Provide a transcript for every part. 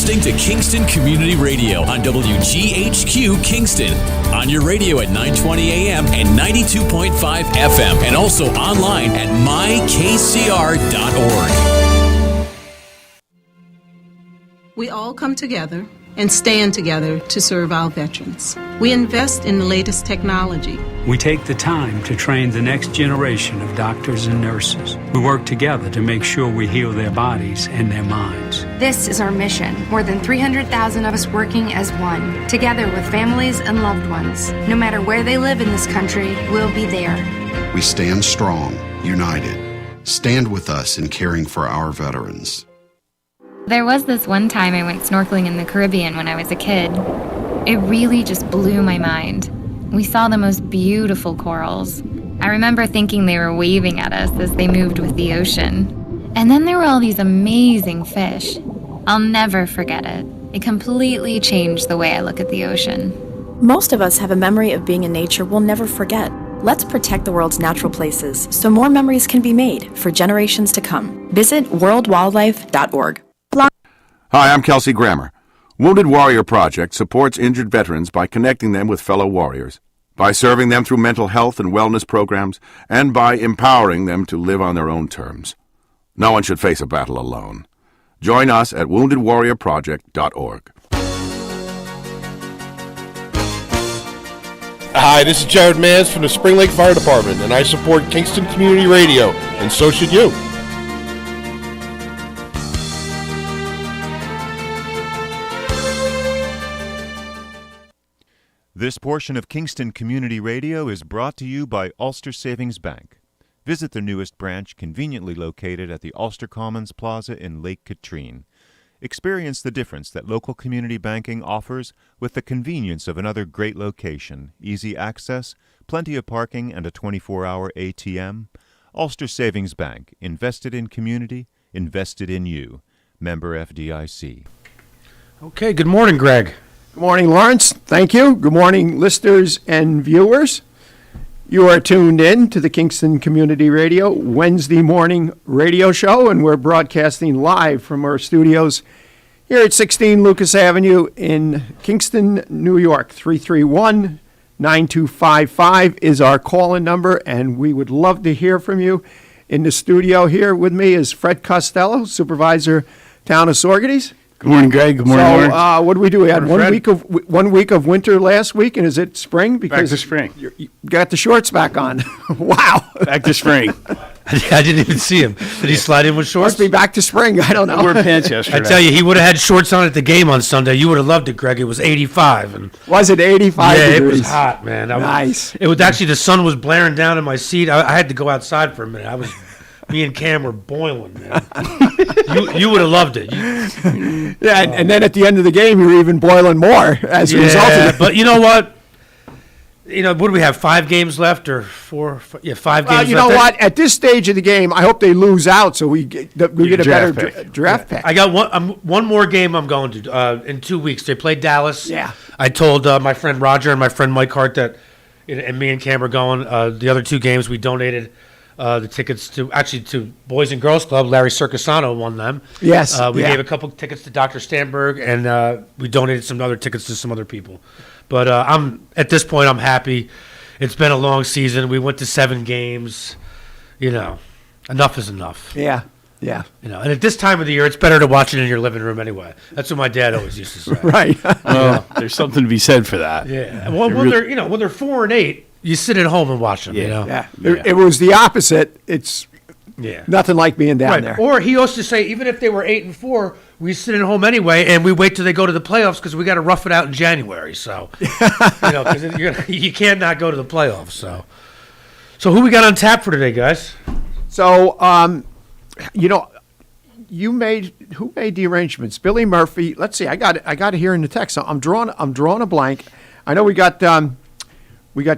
listening to Kingston Community Radio on WGHQ Kingston. On your radio at 920 AM and 92.5 FM, and also online at mykcr.org. We all come together and stand together to serve our veterans. We invest in the latest technology. We take the time to train the next generation of doctors and nurses. We work together to make sure we heal their bodies and their minds. This is our mission. More than 300,000 of us working as one, together with families and loved ones. No matter where they live in this country, we'll be there. We stand strong, united. Stand with us in caring for our veterans. There was this one time I went snorkeling in the Caribbean when I was a kid. It really just blew my mind. We saw the most beautiful corals. I remember thinking they were waving at us as they moved with the ocean. And then there were all these amazing fish. I'll never forget it. It completely changed the way I look at the ocean. Most of us have a memory of being in nature we'll never forget. Let's protect the world's natural places so more memories can be made for generations to come. Visit worldwildlife.org. Hi, I'm Kelsey Grammer. Wounded Warrior Project supports injured veterans by connecting them with fellow warriors, by serving them through mental health and wellness programs, and by empowering them to live on their own terms. No one should face a battle alone. Join us at woundedwarriorproject.org. Hi, this is Jared Mans from the Spring Lake Fire Department, and I support Kingston Community Radio, and so should you. This portion of Kingston Community Radio is brought to you by Ulster Savings Bank. Visit their newest branch, conveniently located at the Ulster Commons Plaza in Lake Katrine. Experience the difference that local community banking offers with the convenience of another great location, easy access, plenty of parking, and a 24-hour ATM. Ulster Savings Bank, invested in community, invested in you. Member FDIC. Okay, good morning, Greg. Good morning, Lawrence. Thank you. Good morning, listeners and viewers. You are tuned in to the Kingston Community Radio Wednesday morning radio show, and we're broadcasting live from our studios here at 16 Lucas Avenue in Kingston, New York. 331-9255 is our call-in number, and we would love to hear from you. In the studio here with me is Fred Costello, Supervisor, Town of Saugerties. Good morning, Greg. Good morning, Lawrence. So, what did we do? We had one week of winter last week, and is it spring? Because back to spring. You got the shorts back on. Wow. Back to spring. I didn't even see him. Did he slide in with shorts? Must be back to spring. I don't know. I wore pants yesterday. I tell you, he would have had shorts on at the game on Sunday. You would have loved it, Greg. It was 85. And was it 85 yeah, degrees? It was hot, man. Nice. It was actually, the sun was blaring down in my seat. I had to go outside for a minute. Me and Cam were boiling, man. You would have loved it. Yeah, and then at the end of the game, you were even boiling more as a result of it. But you know what? What do we have, 5 games left or 4? Yeah, 5 games left. You know what? At this stage of the game, I hope they lose out so we get a better draft pick. I got one more game I'm going to in 2 weeks. They play Dallas. Yeah. I told my friend Roger and my friend Mike Hart that, and me and Cam are going. The other 2 games we donated the tickets to Boys and Girls Club. Larry Circusano won them. Yes. We gave a couple tickets to Dr. Stanberg, and we donated some other tickets to some other people. But at this point, I'm happy. It's been a long season. We went to 7 games. Enough is enough. Yeah. And at this time of the year, it's better to watch it in your living room anyway. That's what my dad always used to say. Right. Well, there's something to be said for that. Yeah. Well, when they're 4-8. You sit at home and watch them, Yeah. It was the opposite. It's nothing like being down there. Or he used to say, even if they were 8-4, we sit at home anyway, and we wait till they go to the playoffs because we got to rough it out in January. So, because you can't not go to the playoffs. So who we got on tap for today, guys? So, who made the arrangements? Billy Murphy. Let's see. I got it here in the text. So I'm drawing a blank. I know we got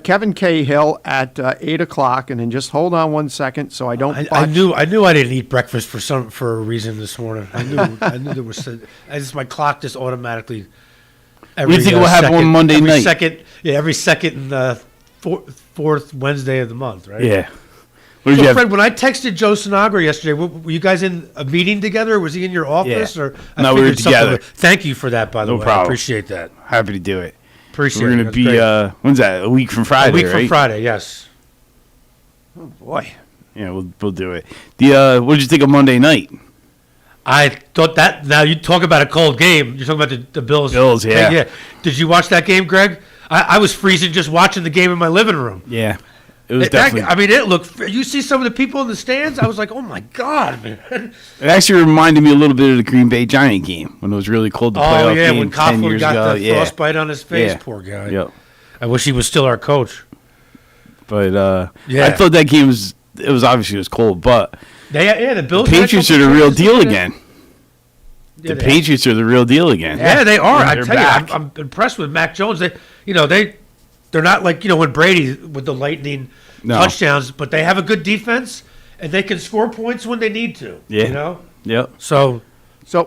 Kevin Cahill at 8 o'clock, and then just hold on 1 second so I don't. I knew I didn't eat breakfast for a reason this morning. I knew there was. My clock just automatically. We think we'll have one Monday night. Every second and fourth Wednesday of the month, right? Yeah. Fred, when I texted Joe Sinagra yesterday, were you guys in a meeting together? Or was he in your office? Yeah. Or No, we were together. Thank you for that, by the way. No problem. I appreciate that. Happy to do it. Appreciate it. We're going to be, when's that? A week from Friday, A week right? from Friday, yes. Oh, boy. Yeah, we'll do it. What did you think of Monday night? I thought that, now you talk about a cold game. You're talking about the Bills. Bills, yeah. Did you watch that game, Greg? I was freezing just watching the game in my living room. Yeah. It was definitely. It looked. You see some of the people in the stands. I was like, "Oh my god, man!" It actually reminded me a little bit of the Green Bay Giant game when it was really cold. The playoff game when 10 Coughlin years got ago. the frostbite on his face. Poor guy. Yep. I wish he was still our coach. But I thought that game was. It was obviously cold, but the Bills. The Patriots are the real deal again. Yeah, the Patriots are the real deal again. Yeah, they are. I They're tell back. you, I'm impressed with Mac Jones. They're not like when Brady with the lightning touchdowns, but they have a good defense and they can score points when they need to. Yeah. Yep. So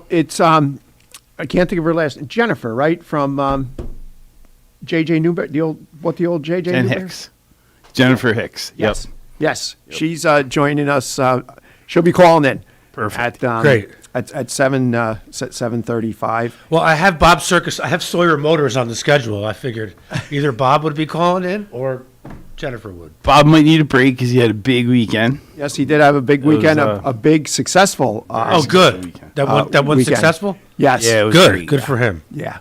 it's I can't think of her last name. Jennifer, right? From J.J. Newberry, the old J.J. And Newberry? Hicks. Jennifer Hicks. Yes. Yep. Yes. She's joining us. She'll be calling in. Perfect. Great. At 7:35. Well, I have Bob Circus. I have Sawyer Motors on the schedule. I figured either Bob would be calling in or Jennifer would. Bob might need a break because he had a big weekend. Yes, he did have a big weekend, a big successful. Good. That one successful? Yes. Yeah, it was good. great. Good for him. Yeah.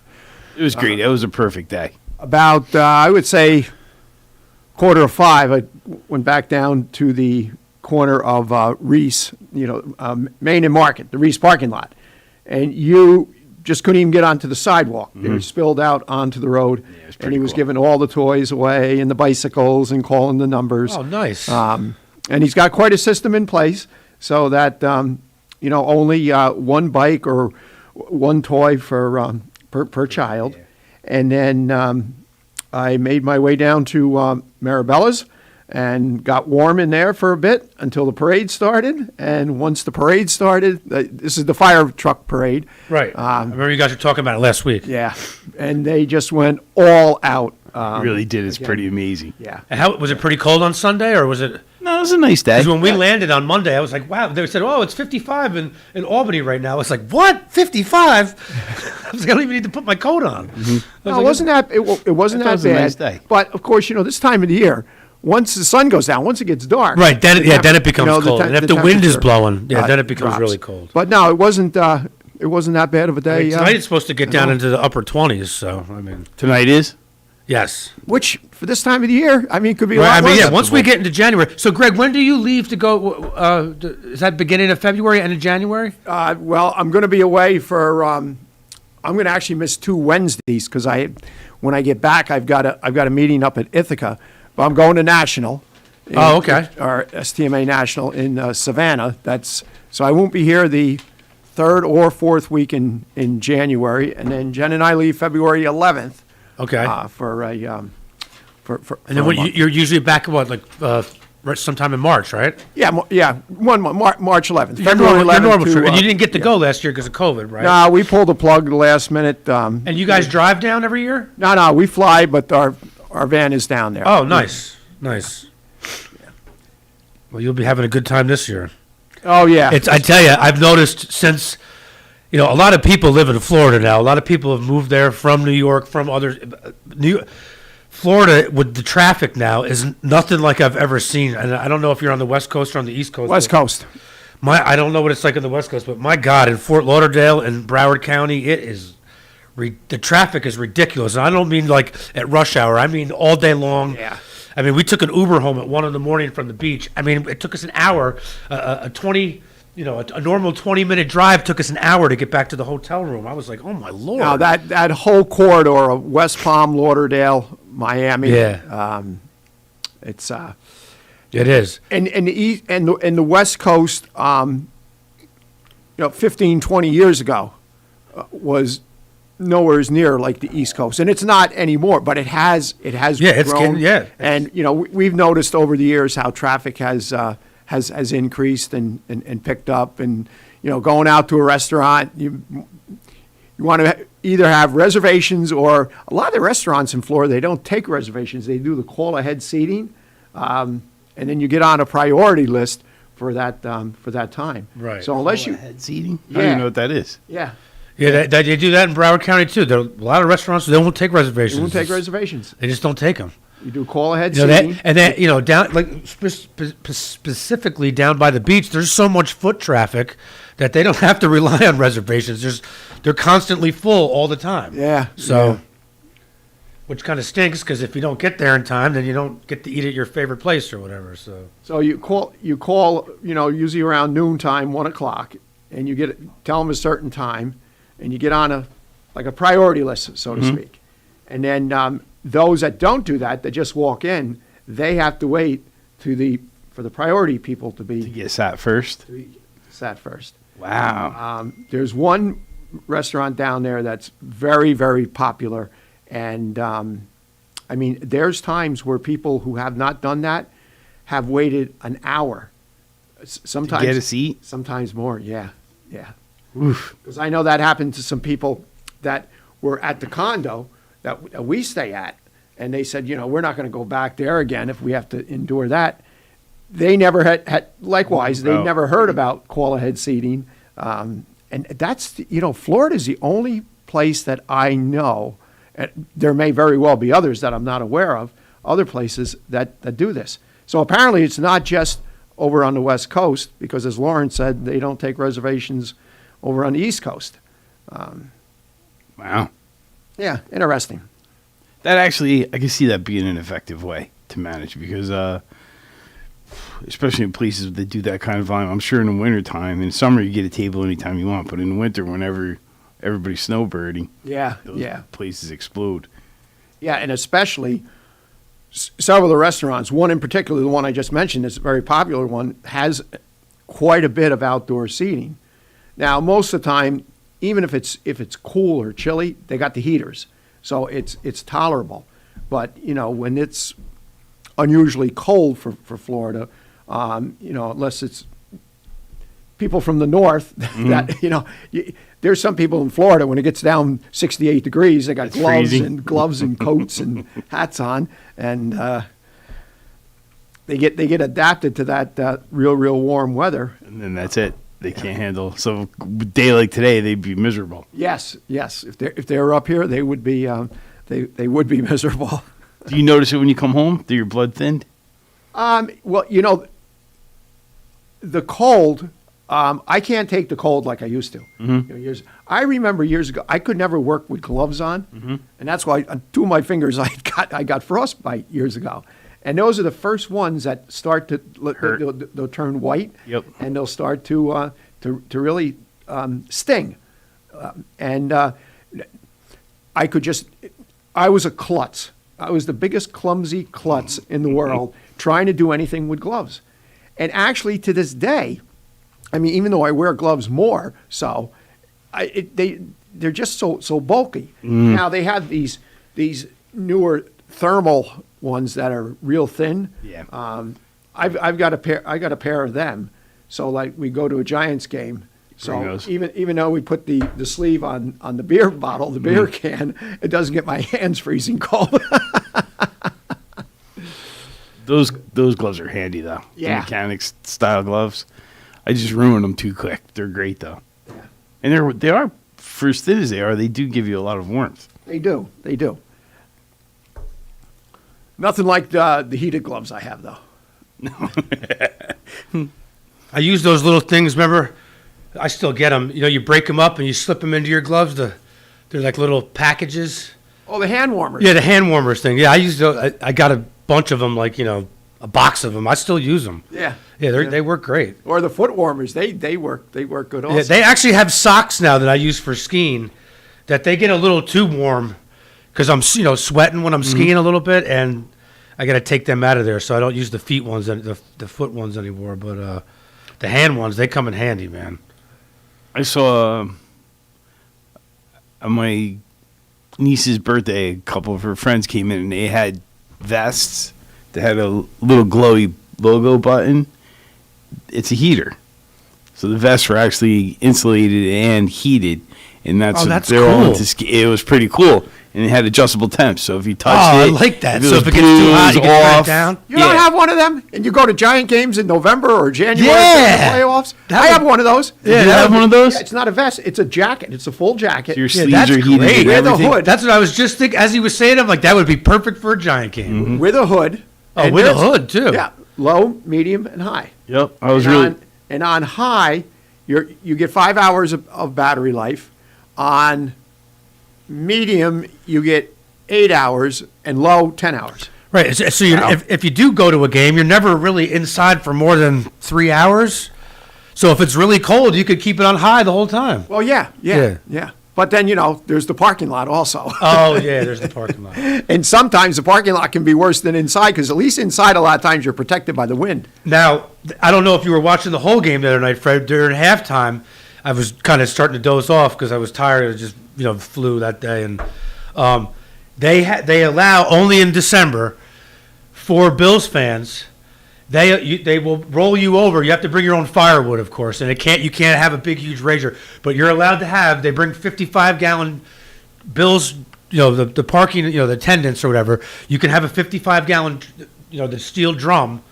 It was great. It was a perfect day. About, I would say, 4:45, I went back down to the corner of Wreaths, Main and Market, the Wreaths parking lot. And you just couldn't even get onto the sidewalk. They were spilled out onto the road. Yeah, and he was giving all the toys away and the bicycles and calling the numbers. Oh, nice. And he's got quite a system in place so that, only one bike or one toy per child. Yeah. And then I made my way down to Marabella's and got warm in there for a bit until the parade started. And once the parade started, this is the fire truck parade. Right. I remember you guys were talking about it last week. Yeah. And they just went all out. Really did. It's pretty amazing. Yeah. And how was it pretty cold on Sunday or was it? No, it was a nice day. Because when we landed on Monday, I was like, wow. They said, oh, it's 55 in Albany right now. I was like, what? 55? I was like, I don't even need to put my coat on. Mm-hmm. No, it wasn't that bad. A nice day. But, of course, this time of the year, once the sun goes down, once it gets dark. Right, then it becomes cold. And if the wind is blowing, then it becomes drops. really cold. But no, it wasn't that bad of a day. Tonight it's supposed to get down into the upper 20s, so, I mean. Tonight is? Yes. Which, for this time of the year, could be a lot worse. Once we get into January. So, Greg, when do you leave to go? Is that beginning of February, end of January? Well, I'm going to be away for. I'm going to actually miss 2 Wednesdays because when I get back, I've got a meeting up at Ithaca, but I'm going to National. Okay. Our STMA National in Savannah. So I won't be here the 3rd or 4th week in January, and then Jen and I leave February 11th. Okay. For and then you're usually back sometime in March, right? Yeah, March 11th. February 11th. Normal and you didn't get to go last year because of COVID, right? No, we pulled the plug last minute. And you guys drive down every year? No, we fly, but our van is down there. Oh, nice. Nice. Yeah. Well, you'll be having a good time this year. Oh, yeah. I tell you, I've noticed since... a lot of people live in Florida now. A lot of people have moved there from New York, from other Florida with the traffic now is nothing like I've ever seen. And I don't know if you're on the West Coast or on the East Coast. West Coast. I don't know what it's like on the West Coast, but my God, in Fort Lauderdale and Broward County, the traffic is ridiculous. And I don't mean like at rush hour. I mean all day long. Yeah. I mean, we took an Uber home at 1 a.m. from the beach. I mean, it took us an hour, a normal 20-minute drive took us an hour to get back to the hotel room. I was like, oh, my Lord. Now, that whole corridor of West Palm, Lauderdale, Miami. Yeah. It is. And the West Coast, 15, 20 years ago was nowhere near like the East Coast. And it's not anymore, but it has grown. And, we've noticed over the years how traffic has increased and picked up, and going out to a restaurant, you want to either have reservations, or a lot of the restaurants in Florida, they don't take reservations, they do the call ahead seating, and then you get on a priority list for that time. Right. So unless you head seating, I don't even know what that is. Yeah. Yeah, they do that in Broward County too. There are a lot of restaurants they won't take reservations. They won't take reservations. They just don't take them. You do call ahead seating, and then down like specifically down by the beach. There's so much foot traffic that they don't have to rely on reservations. They're constantly full all the time. Yeah. So, which kind of stinks because if you don't get there in time, then you don't get to eat at your favorite place or whatever. So you call usually around noontime, 1 o'clock, and you tell them a certain time. And you get on a priority list, so to speak. And then those that don't do that just walk in, they have to wait for the priority people to get sat first. Wow. There's one restaurant down there that's very, very popular. And, there's times where people who have not done that have waited an hour. Sometimes to get a seat? Sometimes more, yeah. Because I know that happened to some people that were at the condo that we stay at, and they said, we're not going to go back there again if we have to endure that. They never had likewise, they never heard about call ahead seating. And that's, Florida's the only place that I know, and there may very well be others that I'm not aware of, other places that do this. So apparently it's not just over on the West Coast, because as Lauren said, they don't take reservations over on the East Coast. Wow. Yeah, interesting. That actually, I can see that being an effective way to manage because, especially in places that do that kind of volume, I'm sure in the wintertime, in summer you get a table anytime you want, but in the winter, whenever everybody's snowbirding, those places explode. Yeah, and especially several of the restaurants, one in particular, the one I just mentioned, is a very popular one, has quite a bit of outdoor seating. Now, most of the time, even if it's cool or chilly, they got the heaters, so it's tolerable. But when it's unusually cold for Florida, unless it's people from the north, that there's some people in Florida when it gets down 68 degrees, they got gloves and coats and hats on, and they get adapted to that real warm weather. And then that's it. They can't handle. So a day like today, they'd be miserable. Yes. If they were up here, they would be they would be miserable. Do you notice it when you come home? Do your blood thinned? Well, the cold. I can't take the cold like I used to. Mm-hmm. I remember years ago, I could never work with gloves on, and that's why on 2 of my fingers I got frostbite years ago. And those are the first ones that start to they'll turn white, and they'll start to really sting. I was a klutz. I was the biggest clumsy klutz in the world trying to do anything with gloves. And actually, to this day, even though I wear gloves more, they're just so bulky. Now they have these newer thermal ones that are real thin. Yeah. I've got a pair. I got a pair of them. So like we go to a Giants game. So even though we put the sleeve on the beer bottle, the beer can, it doesn't get my hands freezing cold. Those gloves are handy though. Yeah. The mechanics style gloves. I just ruin them too quick. They're great though. Yeah. And they are for as thin as they are, they do give you a lot of warmth. They do. Nothing like the heated gloves I have though. I use those little things. Remember, I still get them. You break them up and you slip them into your gloves. They're like little packages. Oh, the hand warmers. Yeah, the hand warmers thing. Yeah, I use those. I got a bunch of them, like a box of them. I still use them. Yeah. They work great. Or the foot warmers. They work good also. Yeah, they actually have socks now that I use for skiing that they get a little too warm because I'm sweating when I'm skiing a little bit, and I got to take them out of there, so I don't use the feet ones and the foot ones anymore. But the hand ones, they come in handy, man. I saw on my niece's birthday, a couple of her friends came in and they had vests that had a little glowy logo button. It's a heater. So the vests were actually insulated and heated, and that's cool. It was pretty cool. and it had adjustable temps. So if you touched I it, like that. it So was if it gets too hot, you blues can turn it off. down. You don't have one of them, and you go to Giant games in November or January Yeah. for the playoffs. That I would- have one of those. Yeah, you have one of those? Yeah, it's not a vest; it's a jacket. It's a full jacket. So your Yeah, sleeves that's are heated great. and Wear the everything. hood. That's what I was just thinking. As he was saying, I'm like, that would be perfect for a Giant game. with a hood. Oh, And with a there's- hood, too. Yeah, low, medium, and high. Yep, I was and really. on high, you get 5 hours of battery life. On medium, you get 8 hours, and low, 10 hours. Right. So if you do go to a game, you're never really inside for more than 3 hours. So if it's really cold, you could keep it on high the whole time. Well, yeah. But then, there's the parking lot also. Oh, yeah, there's the parking lot. And sometimes the parking lot can be worse than inside, because at least inside, a lot of times, you're protected by the wind. Now, I don't know if you were watching the whole game the other night, Fred. During halftime, I was kind of starting to doze off because I was tired. I just, flew that day. And they allow, only in December, for Bills fans, they will roll you over. You have to bring your own firewood, of course, and you can't have a big, huge rager. But you're allowed to have. They bring 55-gallon Bills. The parking. The attendants or whatever. You can have a 55-gallon. The steel drum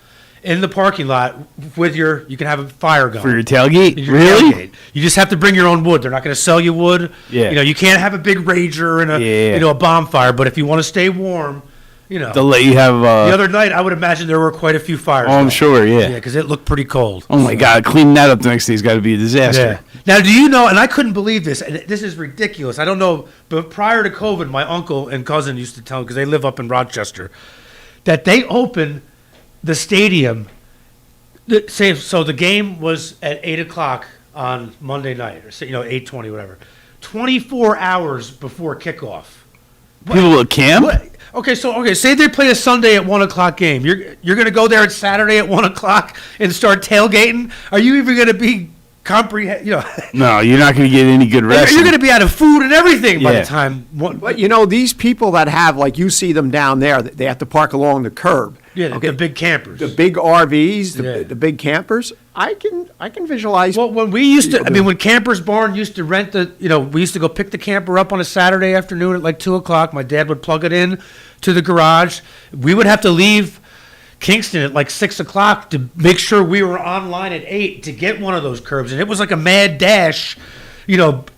in the parking lot with you can have a fire going. For your tailgate? Your Really? tailgate. You just have to bring your own wood. They're not going to sell you wood. Yeah. You can't have a big rager and a bonfire. But if you want to stay warm, They'll let you have. the other night, I would imagine there were quite a few fires. Oh, I'm going. sure, yeah. Yeah, because it looked pretty cold. Oh my God, cleaning that up the next day's got to be a disaster. Yeah. Now, do you know, and I couldn't believe this, and this is ridiculous. I don't know, but prior to COVID, my uncle and cousin used to tell me, because they live up in Rochester, that they opened the stadium. So the game was at 8 o'clock on Monday night, or 8:20, whatever. 24 hours before kickoff. People will camp? What? Say they play a Sunday at 1 o'clock game. You're going to go there at Saturday at 1 o'clock and start tailgating? Are you even going to be No, you're not going to get any good rest. You're going to be out of food and everything by the time. But these people that have, like you see them down there, they have to park along the curb. Yeah, the big campers. The big RVs, the big campers. I can visualize. Well, when we used to, when Campers Barn used to rent we used to go pick the camper up on a Saturday afternoon at like 2 o'clock. My dad would plug it in to the garage. We would have to leave Kingston at like 6 o'clock to make sure we were online at 8 to get one of those curbs. And it was like a mad dash,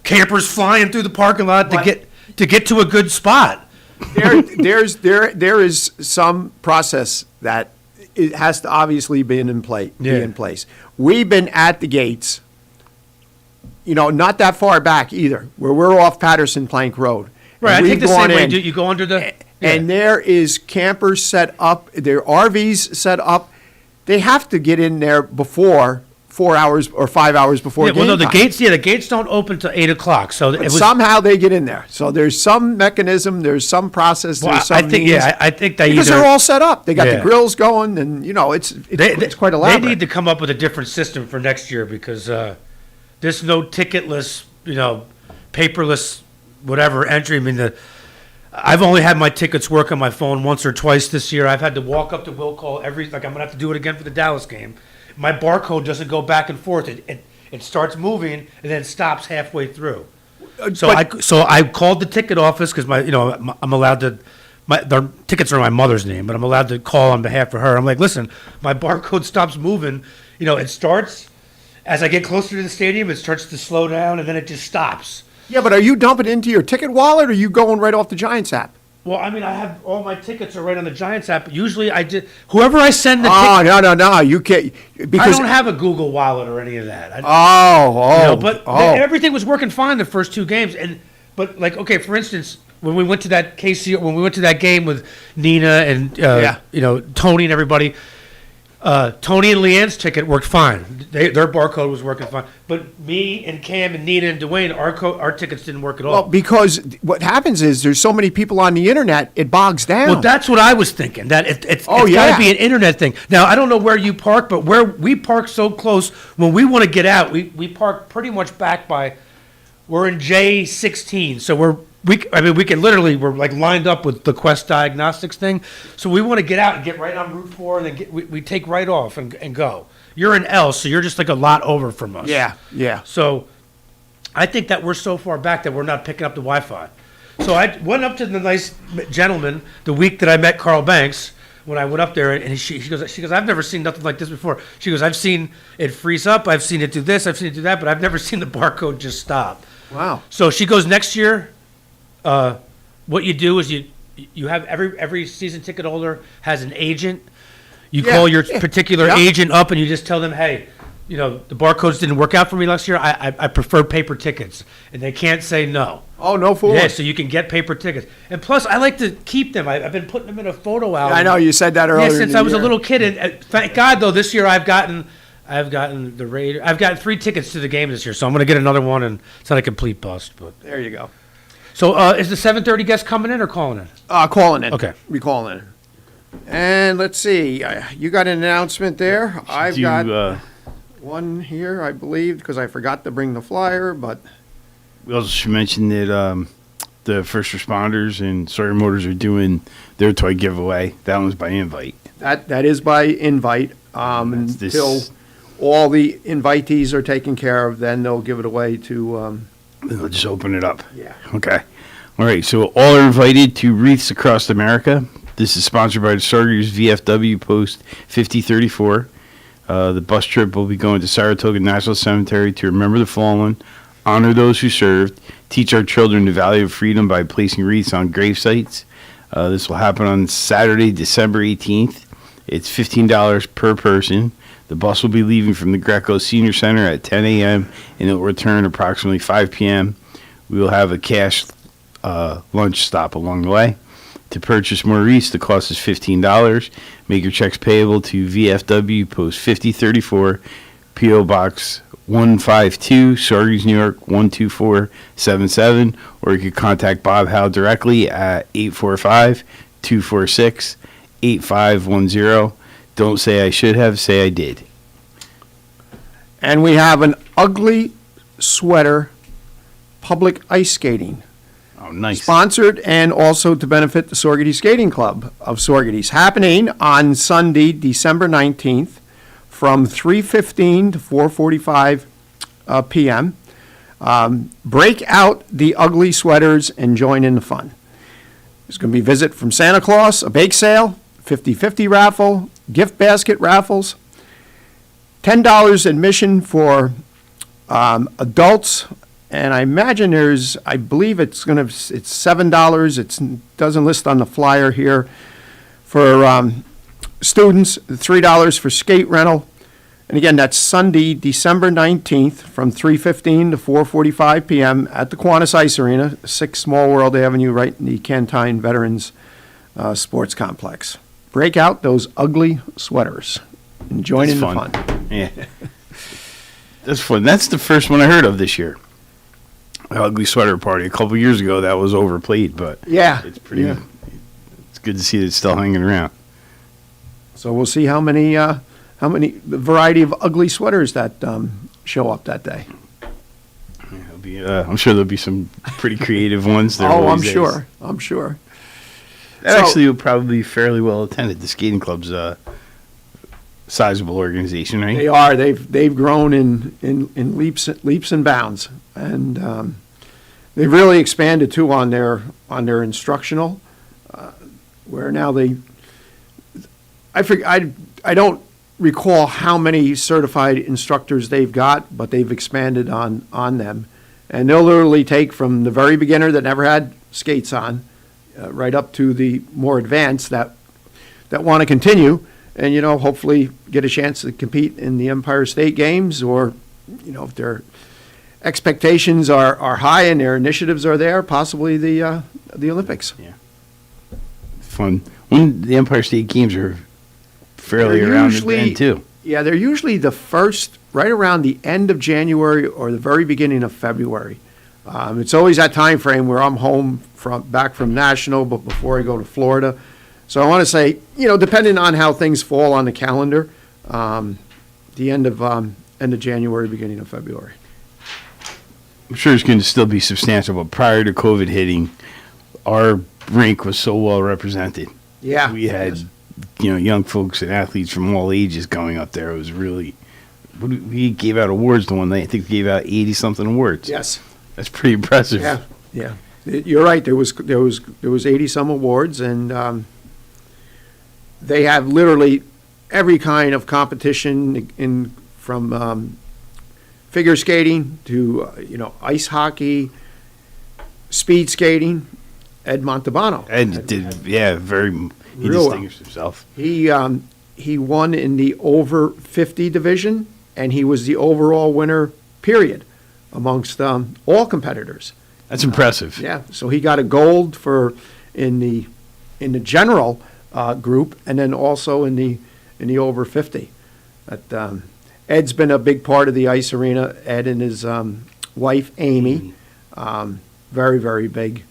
campers flying through the parking lot to get to a good spot. There is some process that it has to obviously be in place. We've been at the gates, not that far back either, where we're off Patterson Plank Road. Right, I think the same way. You go under the... And there is campers set up, there are RVs set up. They have to get in there before 4 hours or 5 hours before game the time. the gates don't open till 8 o'clock. So somehow they get in there. So there's some mechanism, there's some process, there's some I think they because they're all set up. They got the grills going, and it's quite elaborate. They need to come up with a different system for next year because there's no ticketless, paperless, whatever entry. I've only had my tickets work on my phone once or twice this year. I've had to walk up to will call I'm going to have to do it again for the Dallas game. My barcode doesn't go back and forth. It starts moving and then stops halfway through. So I called the ticket office because I'm allowed to. Their tickets are in my mother's name, but I'm allowed to call on behalf of her. I'm like, listen, my barcode stops moving. It starts as I get closer to the stadium. It starts to slow down and then it just stops. Yeah, but are you dumping it into your ticket wallet, or are you going right off the Giants app? Well, I have all my tickets are right on the Giants app. Usually, whoever I send the ticket. No, you can't because I don't have a Google Wallet or any of that. But everything was working fine the first two games, but for instance, when we went to that game with Nina and Tony and everybody. Tony and Leanne's ticket worked fine. Their barcode was working fine. But me and Cam and Nina and Dwayne, our tickets didn't work at all. Well, because what happens is there's so many people on the internet, it bogs down. Well, that's what I was thinking. That it's got to be an internet thing. Now, I don't know where you park, but where we park so close, when we want to get out, we park pretty much back we're in J16, so we can literally, we're like lined up with the Quest Diagnostics thing. So we want to get out and get right on Route 4 and then we take right off and go. You're in L, so you're just like a lot over from us. Yeah. So I think that we're so far back that we're not picking up the Wi-Fi. So I went up to the nice gentleman the week that I met Carl Banks. When I went up there, and she goes, I've never seen nothing like this before. She goes, I've seen it freeze up, I've seen it do this, I've seen it do that, but I've never seen the barcode just stop. Wow. So she goes, next year, what you do is you have every season ticket holder has an agent. You call your particular agent up, and you just tell them, hey, the barcodes didn't work out for me last year. I prefer paper tickets, and they can't say no. Oh, no fool. Yeah, so you can get paper tickets. And plus, I like to keep them. I've been putting them in a photo album. I know, you said that earlier. Yeah, since I was a little kid. And thank God, though, this year I've gotten the Raider. I've gotten 3 tickets to the game this year, so I'm going to get another one, and it's not a complete bust. But there you go. So is the 7:30 guest coming in or calling in? Calling in. Okay. We calling in. And let's see. You got an announcement there. I've got one here, I believe, because I forgot to bring the flyer, but... We also should mention that the first responders and Sawyer Motors are doing their toy giveaway. That one's by invite. That is by invite. Until all the invitees are taken care of, then they'll give it away to... They'll just open it up. Yeah. Okay. All right, so all are invited to Wreaths Across America. This is sponsored by the Starters VFW Post 5034. The bus trip will be going to Saratoga National Cemetery to remember the fallen, honor those who served, teach our children the value of freedom by placing wreaths on grave sites. This will happen on Saturday, December 18th. It's $15 per person. The bus will be leaving from the Greco Senior Center at 10 a.m. and it will return approximately 5 p.m. We will have a cash lunch stop along the way. To purchase more wreaths, the cost is $15. Make your checks payable to VFW Post 5034, P.O. Box 152, Saugerties, New York 12477, or you could contact Bob Howe directly at 845-246-8510. Don't say I should have, say I did. And we have an ugly sweater public ice skating. Oh, nice. Sponsored and also to benefit the Saugerties Skating Club of Saugerties. Happening on Sunday, December 19th from 3:15 to 4:45 p.m. Break out the ugly sweaters and join in the fun. There's going to be a visit from Santa Claus, a bake sale, 50-50 raffle, gift basket raffles, $10 admission for adults. And I imagine I believe it's $7. It doesn't list on the flyer here for students, $3 for skate rental. And again, that's Sunday, December 19th from 3:15 to 4:45 p.m. at the Kiwanis Ice Arena, 6 Small World Avenue, right in the Cantine Veterans Sports Complex. Break out those ugly sweaters and join in the fun. Yeah. That's fun. That's the first one I heard of this year. Ugly sweater party. A couple years ago, that was overplayed, but yeah, it's pretty. Yeah. It's good to see that it's still hanging around. So we'll see how many the variety of ugly sweaters that show up that day. I'm sure there'll be some pretty creative ones. There I'm sure. That actually will probably be fairly well attended. The skating club's sizable organization, right? They are. They've grown in leaps and bounds, and they've really expanded too on their instructional, where now I don't recall how many certified instructors they've got, but they've expanded on them, and they'll literally take from the very beginner that never had skates on, right up to the more advanced that want to continue. And, hopefully get a chance to compete in the Empire State Games, or, if their expectations are high and their initiatives are there, possibly the Olympics. Yeah. Fun. When the Empire State Games are fairly around then, too. Yeah, they're usually the first, right around the end of January or the very beginning of February. It's always that time frame where I'm home back from National, but before I go to Florida. So I want to say, depending on how things fall on the calendar, the end of January, beginning of February. I'm sure it's going to still be substantial, but prior to COVID hitting, our rink was so well represented. Yeah. We had, young folks and athletes from all ages going up there. It was really, we gave out awards the one night. I think we gave out 80-something awards. Yes. That's pretty impressive. Yeah. You're right. There was 80 some awards, and they have literally every kind of competition from figure skating to ice hockey, speed skating. Ed Montalbano. Ed did, he distinguished himself. He won in the over 50 division, and he was the overall winner, period, amongst all competitors. That's impressive. Yeah, so he got a gold in the general group, and then also in the over 50. But Ed's been a big part of the ice arena. Ed and his wife Amy, very, very big.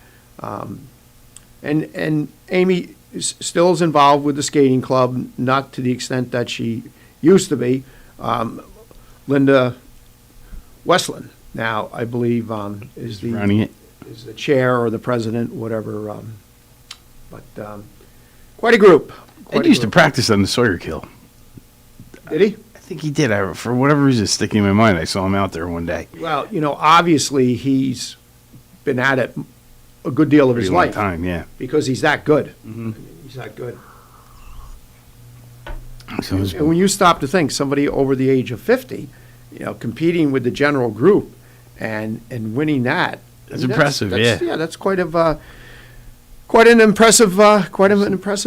And Amy still is involved with the skating club, not to the extent that she used to be. Linda Westland now, I believe, is the chair or the president, whatever. But quite a group. Ed used to practice on the Sawyer Kill. Did he? I think he did. For whatever reason, it's sticking in my mind. I saw him out there one day. Well, obviously he's been at it a good deal of his life. Time, yeah. Because he's that good. Mm-hmm. He's that good. So and when you stop to think, somebody over the age of 50, competing with the general group and winning that. That's impressive, yeah. Yeah, that's quite an impressive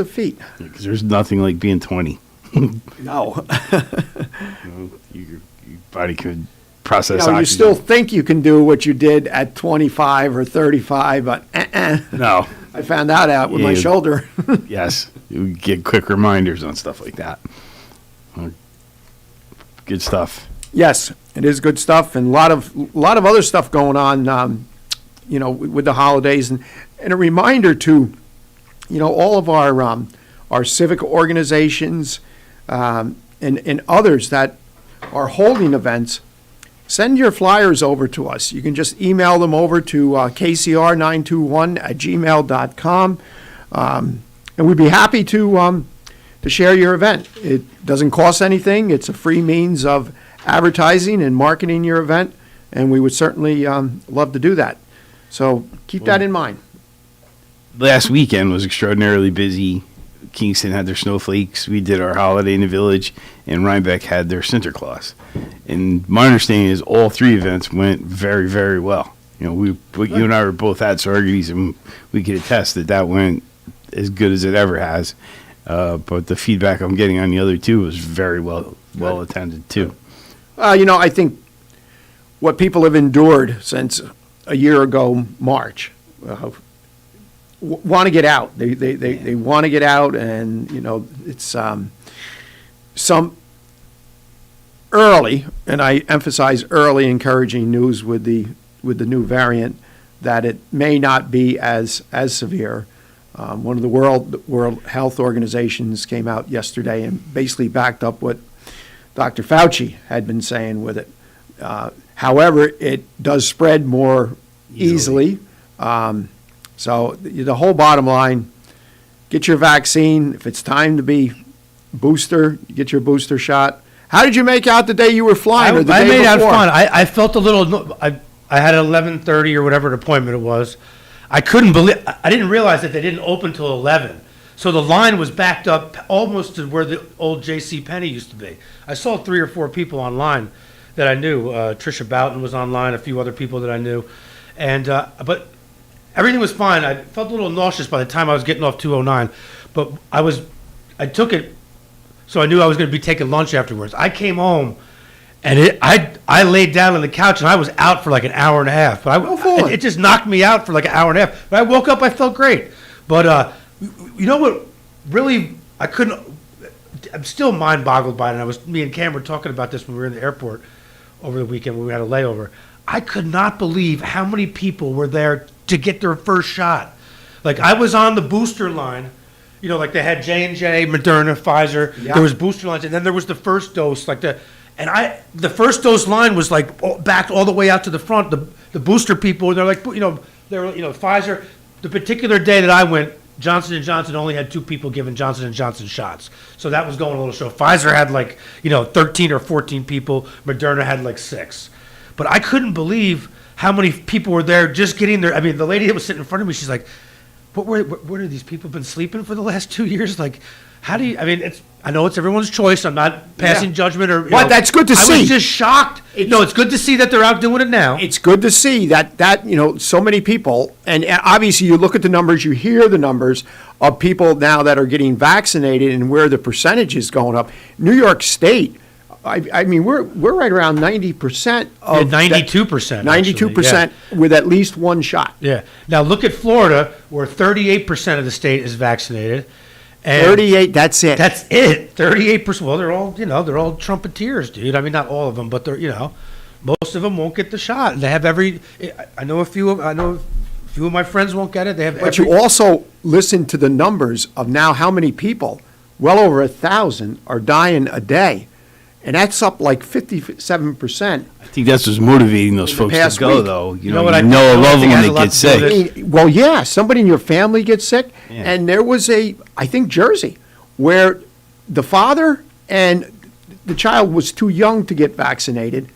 feat. Because there's nothing like being 20. No. Your body could process you still think you can do what you did at 25 or 35, but no. I found that out with my shoulder. Yes, you get quick reminders on stuff like that. Good stuff. Yes, it is good stuff, and a lot of other stuff going on. With the holidays, and a reminder to, all of our civic organizations and others that are holding events. Send your flyers over to us. You can just email them over to kcr921@gmail.com, and we'd be happy to share your event. It doesn't cost anything. It's a free means of advertising and marketing your event, and we would certainly love to do that. So keep that in mind. Last weekend was extraordinarily busy. Kingston had their snowflakes. We did our holiday in the village, and Rhinebeck had their Sinterklaas. And my understanding is all three events went very, very well. You and I were both at Sargady's, and we could attest that went as good as it ever has. But the feedback I'm getting on the other two was very well attended too. I think what people have endured since a year ago March. Want to get out. They want to get out, and it's some early, and I emphasize early, encouraging news with the new variant that it may not be as severe. One of the World Health Organizations came out yesterday and basically backed up what Dr. Fauci had been saying with it. However, it does spread more easily. So the whole bottom line, get your vaccine. If it's time to be booster, get your booster shot. How did you make out the day you were flying or the day before? I made out fine. I felt a little, I had an 11:30 or whatever appointment it was. I couldn't believe, I didn't realize that they didn't open till 11. So the line was backed up almost to where the old J.C. Penney used to be. I saw 3 or 4 people online that I knew. Trisha Boughton was online, a few other people that I knew. And, but everything was fine. I felt a little nauseous by the time I was getting off 209, but I took it, so I knew I was going to be taking lunch afterwards. I came home, and I laid down on the couch, and I was out for like an hour and a half. But it just knocked me out for like an hour and a half. But I woke up, I felt great. But you know what? Really, I'm still mind boggled by it. And me and Cam were talking about this when we were in the airport over the weekend when we had a layover. I could not believe how many people were there to get their first shot. Like, I was on the booster line, like they had J&J, Moderna, Pfizer. Yeah. There was booster lines, and then there was the first dose, the first dose line was like backed all the way out to the front. The booster people, they're like, Pfizer. The particular day that I went, Johnson & Johnson only had 2 people giving Johnson & Johnson shots. So that was going a little show. Pfizer had 13 or 14 people. Moderna had 6. But I couldn't believe how many people were there just getting their. I mean, the lady that was sitting in front of me, she's like, "What are these people been sleeping for the last 2 years? Like, how do you?" I mean, I know it's everyone's choice. I'm not passing judgment or. But that's good to see. I was just shocked. It's good to see that they're out doing it now. It's good to see that so many people, and obviously you look at the numbers, you hear the numbers of people now that are getting vaccinated and where the percentage is going up. New York State. I mean, we're right around 90% of 92%. 92% with at least one shot. Yeah. Now look at Florida, where 38% of the state is vaccinated. And 38. That's it. That's it. 38%. Well, they're all trumpeteers, dude. I mean, not all of them, but most of them won't get the shot. And they have I know a few of my friends won't get it. They have. But you also listen to the numbers of now how many people, well over 1,000, are dying a day. And that's up like 57%. I think that's what's motivating those folks to go, though. You know what a loved one that gets sick. Well, yeah, somebody in your family gets sick. Yeah. And there was I think Jersey, where the father and the child was too young to get vaccinated.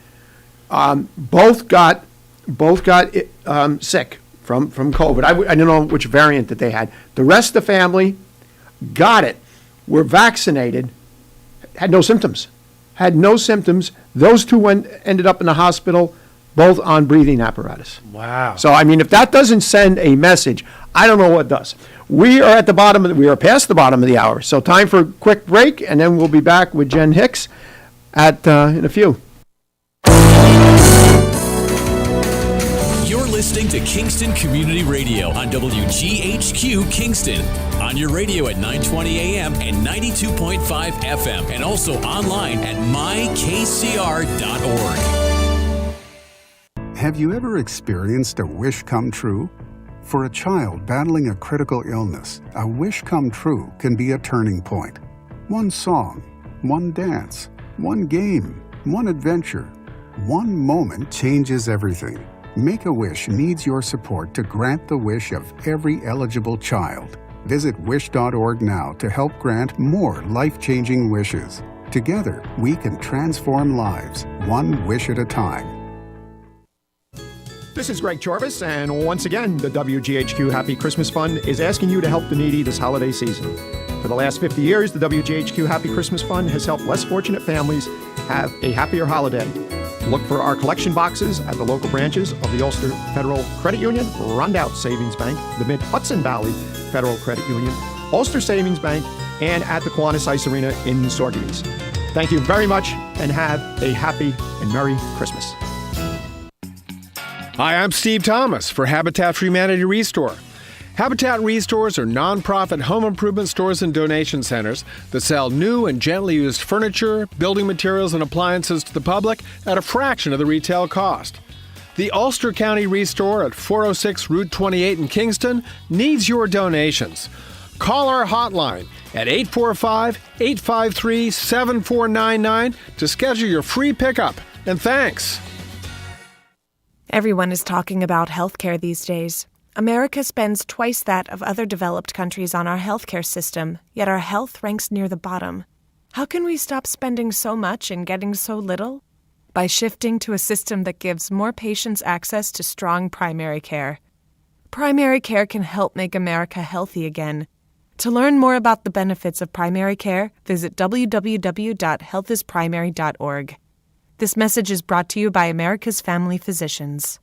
Both got sick from COVID. I don't know which variant that they had. The rest of the family got it, were vaccinated, had no symptoms. Those two ended up in the hospital, both on breathing apparatus. Wow. So, I mean, if that doesn't send a message, I don't know what does. We are past the bottom of the hour. So time for a quick break, and then we'll be back with Jen Hicks in a few. You're listening to Kingston Community Radio on WGHQ Kingston. On your radio at 920 AM and 92.5 FM, and also online at mykcr.org. Have you ever experienced a wish come true? For a child battling a critical illness, a wish come true can be a turning point. One song, one dance, one game, one adventure, one moment changes everything. Make-A-Wish needs your support to grant the wish of every eligible child. Visit wish.org now to help grant more life-changing wishes. Together, we can transform lives, one wish at a time. This is Greg Chorvis, and once again, the WGHQ Happy Christmas Fund is asking you to help the needy this holiday season. For the last 50 years, the WGHQ Happy Christmas Fund has helped less fortunate families have a happier holiday. Look for our collection boxes at the local branches of the Ulster Federal Credit Union, Rondout Savings Bank, the Mid-Hudson Valley Federal Credit Union, Ulster Savings Bank, and at the Kiwanis Ice Arena in Sorgenes. Thank you very much, and have a happy and Merry Christmas. Hi, I'm Steve Thomas for Habitat for Humanity Restore. Habitat Restores are nonprofit home improvement stores and donation centers that sell new and gently used furniture, building materials, and appliances to the public at a fraction of the retail cost. The Ulster County Restore at 406 Route 28 in Kingston needs your donations. Call our hotline at 845-853-7499 to schedule your free pickup. And thanks. Everyone is talking about healthcare these days. America spends twice that of other developed countries on our healthcare system, yet our health ranks near the bottom. How can we stop spending so much and getting so little? By shifting to a system that gives more patients access to strong primary care. Primary care can help make America healthy again. To learn more about the benefits of primary care, visit www.healthisprimary.org. This message is brought to you by America's Family Physicians.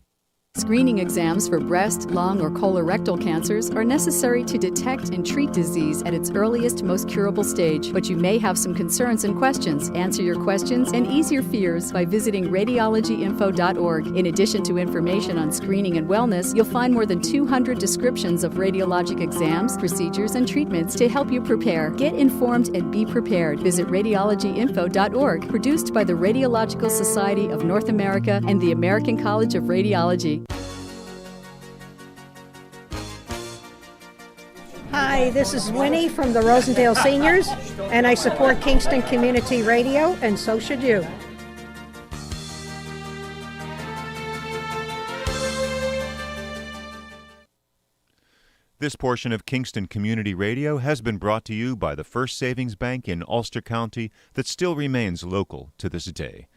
Screening exams for breast, lung, or colorectal cancers are necessary to detect and treat disease at its earliest, most curable stage. But you may have some concerns and questions. Answer your questions and ease your fears by visiting radiologyinfo.org. In addition to information on screening and wellness, you'll find more than 200 descriptions of radiologic exams, procedures, and treatments to help you prepare. Get informed and be prepared. Visit radiologyinfo.org, produced by the Radiological Society of North America and the American College of Radiology. Hi, this is Winnie from the Rosendale Seniors, and I support Kingston Community Radio, and so should you. This portion of Kingston Community Radio has been brought to you by the First Savings Bank in Ulster County that still remains local to this day.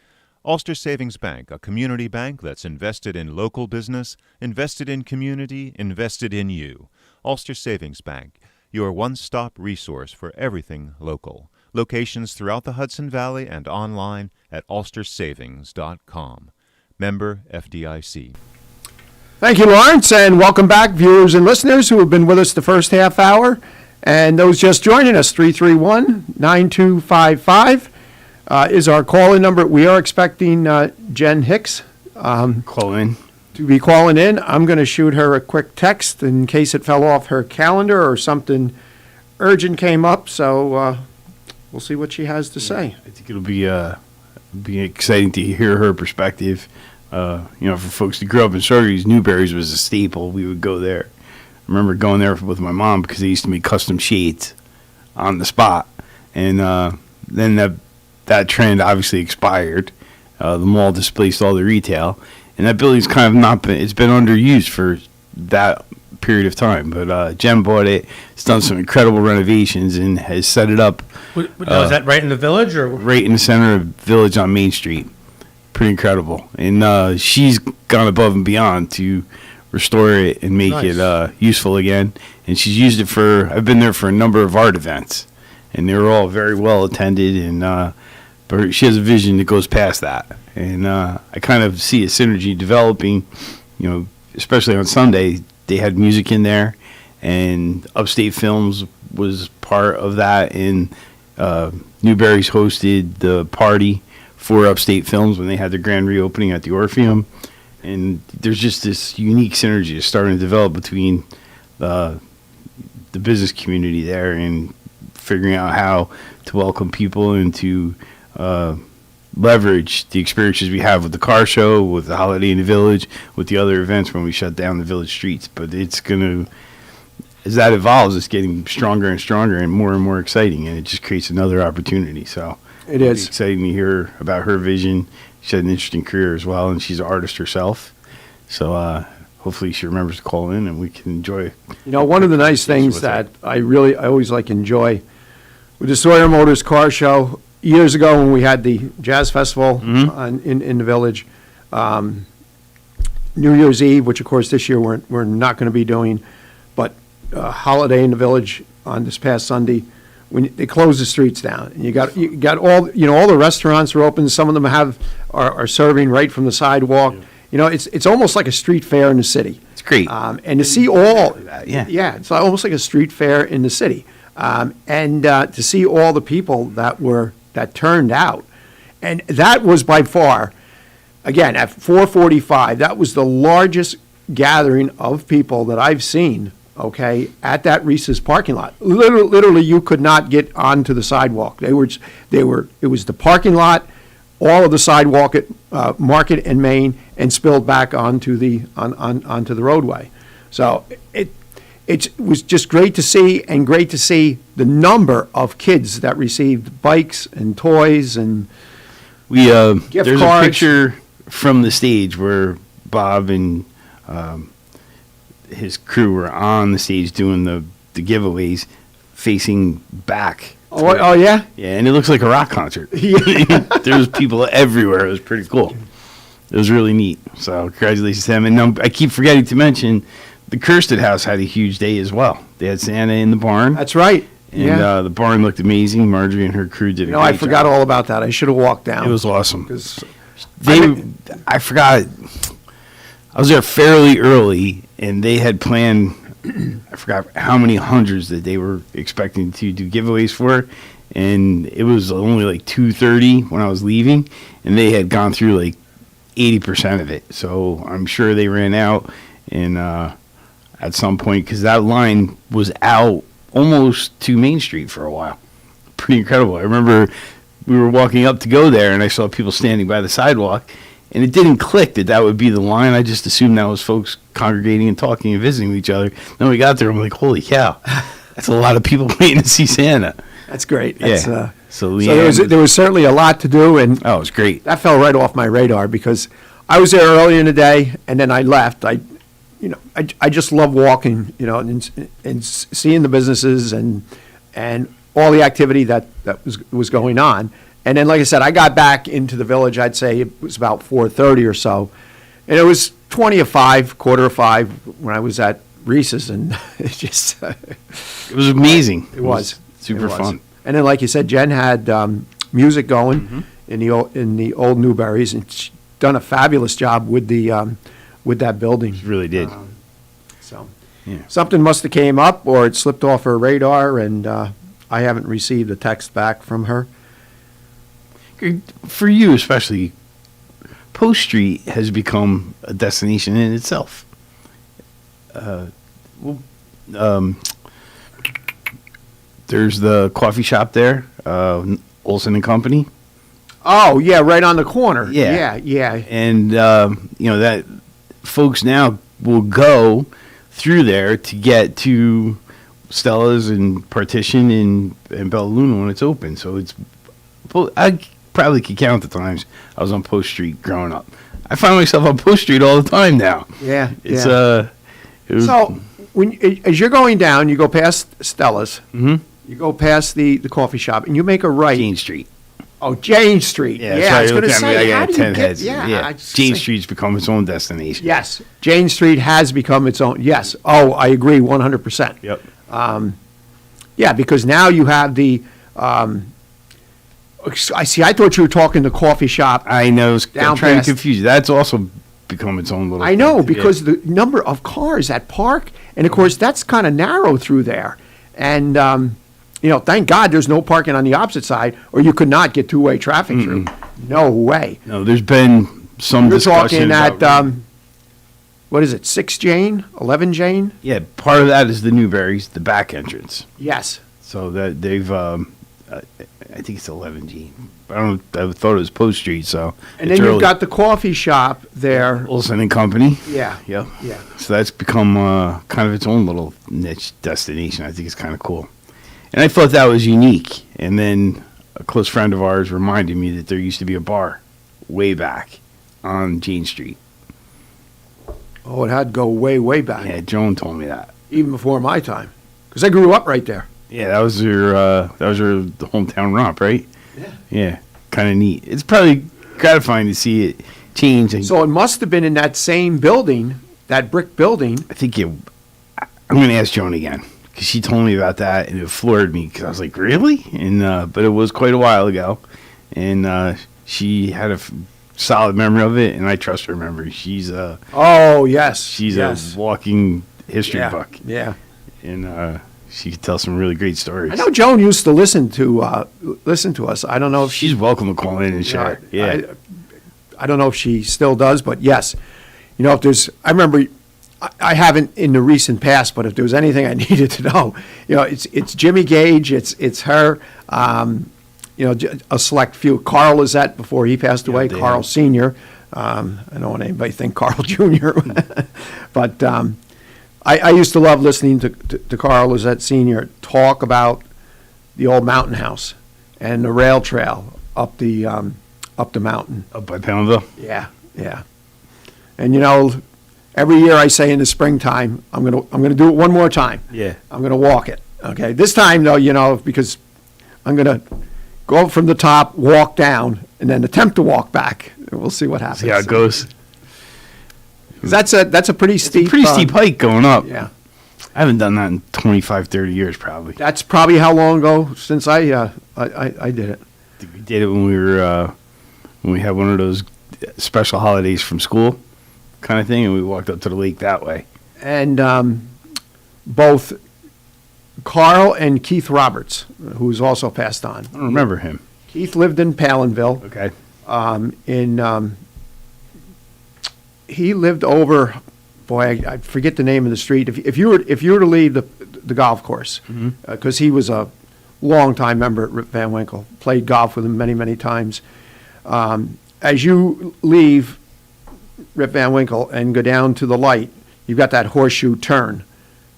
Ulster Savings Bank, a community bank that's invested in local business, invested in community, invested in you. Ulster Savings Bank, your one-stop resource for everything local. Locations throughout the Hudson Valley and online at ulstersavings.com. Member FDIC. Thank you, Lawrence, and welcome back, viewers and listeners who have been with us the first half hour. And those just joining us, 331-9255 is our call-in number. We are expecting Jen Hicks to be calling in. I'm going to shoot her a quick text in case it fell off her calendar or something urgent came up. So we'll see what she has to say. I think it'll be exciting to hear her perspective. For folks that grew up in Saugerties, Newberry's was a staple. We would go there. I remember going there with my mom because they used to make custom shades on the spot. And then that trend obviously expired. The mall displaced all the retail. And that building's kind of it's been underused for that period of time. But Jen bought it. It's done some incredible renovations and has set it up. Is that right in the village? Or right in the center of the village on Main Street. Pretty incredible. And she's gone above and beyond to restore it and make it useful again. And she's used it I've been there for a number of art events. And they were all very well attended. And but she has a vision that goes past that. And I kind of see a synergy developing, especially on Sunday. They had music in there. And Upstate Films was part of that. And Newberry's hosted the party for Upstate Films when they had their grand reopening at the Orpheum. And there's just this unique synergy starting to develop between the business community there and figuring out how to welcome people and to leverage the experiences we have with the car show, with the Holiday in the Village, with the other events when we shut down the village streets. But it's going to, as that evolves, it's getting stronger and stronger and more exciting, and it just creates another opportunity. So it is exciting to hear about her vision. She had an interesting career as well, and she's an artist herself. So hopefully she remembers to call in and we can enjoy. One of the nice things that I always enjoy with the Sawyer Motors Car Show, years ago when we had the Jazz Festival in the village, New Year's Eve, which of course this year we're not going to be doing, but Holiday in the Village on this past Sunday, when they closed the streets down, and you got all the restaurants are open. Some of them are serving right from the sidewalk. It's almost like a street fair in the city. It's great, and to see all it's almost like a street fair in the city, and to see all the people that turned out, and that was by far, again at 4:45, that was the largest gathering of people that I've seen. Okay, at that Wreaths parking lot, literally, you could not get onto the sidewalk. It was the parking lot, all of the sidewalk at Market and Main, and spilled back onto the roadway. So it was just great to see, and great to see the number of kids that received bikes and toys and gift there's cards. A picture from the stage where Bob and his crew were on the stage doing the giveaways facing back. Oh yeah? Yeah, and it looks like a rock concert. There was people everywhere. It was pretty cool. It was really neat. So congratulations to them. And I keep forgetting to mention the Kirsted House had a huge day as well. They had Santa in the barn. That's right. And the barn looked amazing. Marjorie and her crew did a great I forgot job. all about that. I should have walked down. It was awesome. I forgot. I was there fairly early, and they had planned, I forgot how many hundreds that they were expecting to do giveaways for, and it was only like 2:30 when I was leaving, and they had gone through like 80% of it. So I'm sure they ran out, and at some point, because that line was out almost to Main Street for a while. Pretty incredible. I remember we were walking up to go there, and I saw people standing by the sidewalk, and it didn't click that would be the line. I just assumed that was folks congregating and talking and visiting with each other. Then we got there, I'm like, holy cow, that's a lot of people waiting to see Santa. That's great. So there was certainly a lot to do, and it was great. That fell right off my radar because I was there early in the day, and then I left. I just love walking, and seeing the businesses and all the activity that was going on. And then, like I said, I got back into the village, I'd say it was about 4:30 or so. And it was 20 of 5, quarter of 5 when I was at Wreaths, and it just... it was amazing. It was. Super fun. And then, like you said, Jen had music going in the old Newberries, and she's done a fabulous job with that building. She really did. Something must have came up, or it slipped off her radar, and I haven't received a text back from her. For you especially, Post Street has become a destination in itself. There's the coffee shop there, Olson and Company. Oh, yeah, right on the corner. Yeah. Yeah. And, that folks now will go through there to get to Stella's and Partition and Bella Luna when it's open. So I probably could count the times I was on Post Street growing up. I find myself on Post Street all the time now. Yeah. It's So as you're going down, you go past Stella's. Mm-hmm. You go past the coffee shop, and you make a right. Jane Street. Oh, Jane Street. Yeah, I was going to say, I how got do 10 you get? heads. Yeah, Jane Street's become its own destination. Yes, Jane Street has become its own. Yes. Oh, I agree 100%. Yep. Yeah, because now you have the. I see. I thought you were talking the coffee shop. I know. I'm trying past- to confuse you. That's also become its own little. I know thing. because the number of cars that park, and of course that's kind of narrow through there, and thank God there's no parking on the opposite side, or you could not get two-way traffic through. No way. No, there's been some You're discussion talking about at what is it, 6 Jane, 11 Jane? Yeah, part of that is the Newberries, the back entrance. Yes. So that they've, I think it's 11G. I thought it was Post Street. So And then you've got the coffee shop there. Olson and Company. Yeah. Yep. Yeah. So that's become kind of its own little niche destination. I think it's kind of cool. And I thought that was unique. And then a close friend of ours reminded me that there used to be a bar way back on Jane Street. Oh, it had to go way, way back. Yeah, Joan told me that. Even before my time, because I grew up right there. Yeah, that was your hometown romp, right? Yeah. Yeah, kind of neat. It's probably gratifying to see it change. So it must have been in that same building, that brick building. I think I'm going to ask Joan again because she told me about that and it floored me because I was like, really? And but it was quite a while ago, and she had a solid memory of it, and I trust her memory. She's a walking history book. Yeah, and she could tell some really great stories. I know Joan used to listen to us. I don't know if she's welcome to call in and share. Yeah, I don't know if she still does, but yes, if there's, I remember, I haven't in the recent past, but if there was anything I needed to know, it's Jimmy Gage, it's her. A select few. Carl Lizette before he passed away. Carl Sr. I don't want anybody to think Carl Jr. But I used to love listening to Carl Lizette Sr. talk about the old mountain house and the rail trail up the mountain. Up by Poundville? Yeah. And every year I say in the springtime, I'm gonna do it one more time. Yeah. I'm gonna walk it. Okay. This time though, because I'm gonna go up from the top, walk down, and then attempt to walk back. We'll see what happens. See how it goes. That's a pretty steep. Steep hike going up. Yeah. I haven't done that in 25, 30 years probably. That's probably how long ago since I did it. We did it when we had one of those special holidays from school kind of thing, and we walked up to the lake that way. And both Carl and Keith Roberts, who's also passed on. I don't remember him. Keith lived in Palinville. Okay. He lived over, I forget the name of the street. If you were to leave the golf course, because he was a longtime member at Rip Van Winkle, played golf with him many, many times. As you leave Rip Van Winkle and go down to the light, you've got that horseshoe turn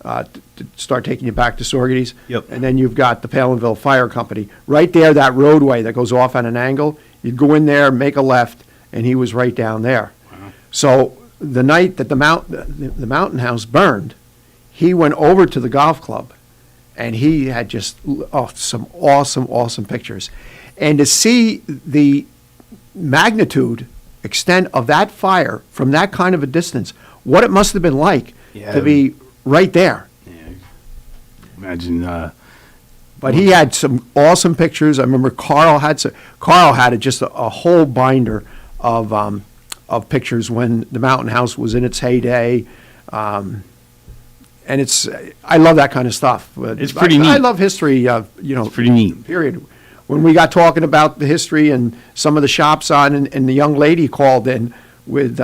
to start taking you back to Sorgety's. Yep. And then you've got the Palinville Fire Company. Right there, that roadway that goes off at an angle, you'd go in there, make a left, and he was right down there. Wow. So the night that the mountain house burned, he went over to the golf club, and he had just some awesome pictures. And to see the magnitude, extent of that fire from that kind of a distance, what it must have been like to be right there. Imagine. But he had some awesome pictures. I remember Carl had just a whole binder of pictures when the Mountain House was in its heyday. And I love that kind of stuff. But it's pretty neat. I love history, it's pretty neat. Period. When we got talking about the history and some of the shops and the young lady called in with,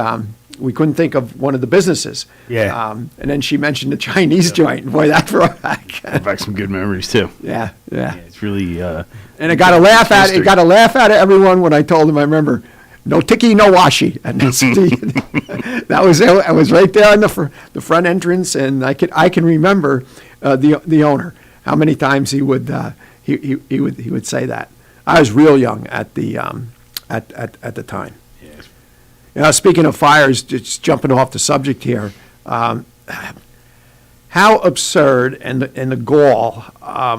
we couldn't think of one of the businesses. Yeah. And then she mentioned the Chinese joint. Boy, that brought back some good memories too. Yeah. It's really. And I got to laugh at it. Got to laugh at everyone when I told them. I remember, no tiki, no washi, and that's that was it. I was right there on the front entrance, and I can remember the owner, how many times he would say that. I was real young at the time. Speaking of fires, just jumping off the subject here, how absurd and the gall. I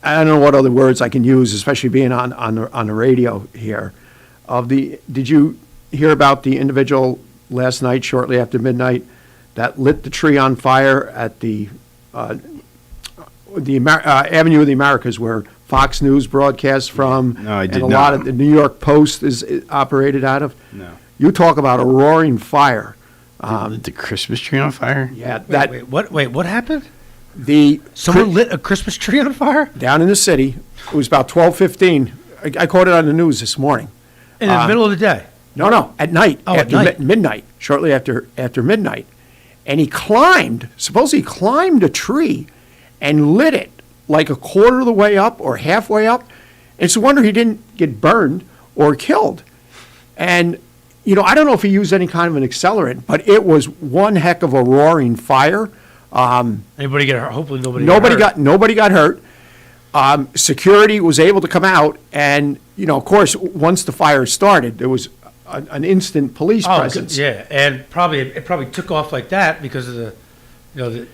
don't know what other words I can use, especially being on the radio here. Did you hear about the individual last night, shortly after midnight, that lit the tree on fire at the Avenue of the Americas, where Fox News broadcasts from? No, I did and a not. lot of the New York Post is operated out of. No. You talk about a roaring fire. Lit the Christmas tree on fire? Yeah. What happened? Someone lit a Christmas tree on fire? Down in the city. It was about 12:15. I caught it on the news this morning. In the middle of the day? No, at night. Oh, after at night. Midnight, shortly after midnight. And he supposedly climbed a tree and lit it like a quarter of the way up or halfway up. It's a wonder he didn't get burned or killed. And, I don't know if he used any kind of an accelerant, but it was one heck of a roaring fire. Anybody get hurt? Hopefully nobody got hurt. Security was able to come out, and of course, once the fire started, there was an instant police presence. Yeah, and it probably took off like that because of the.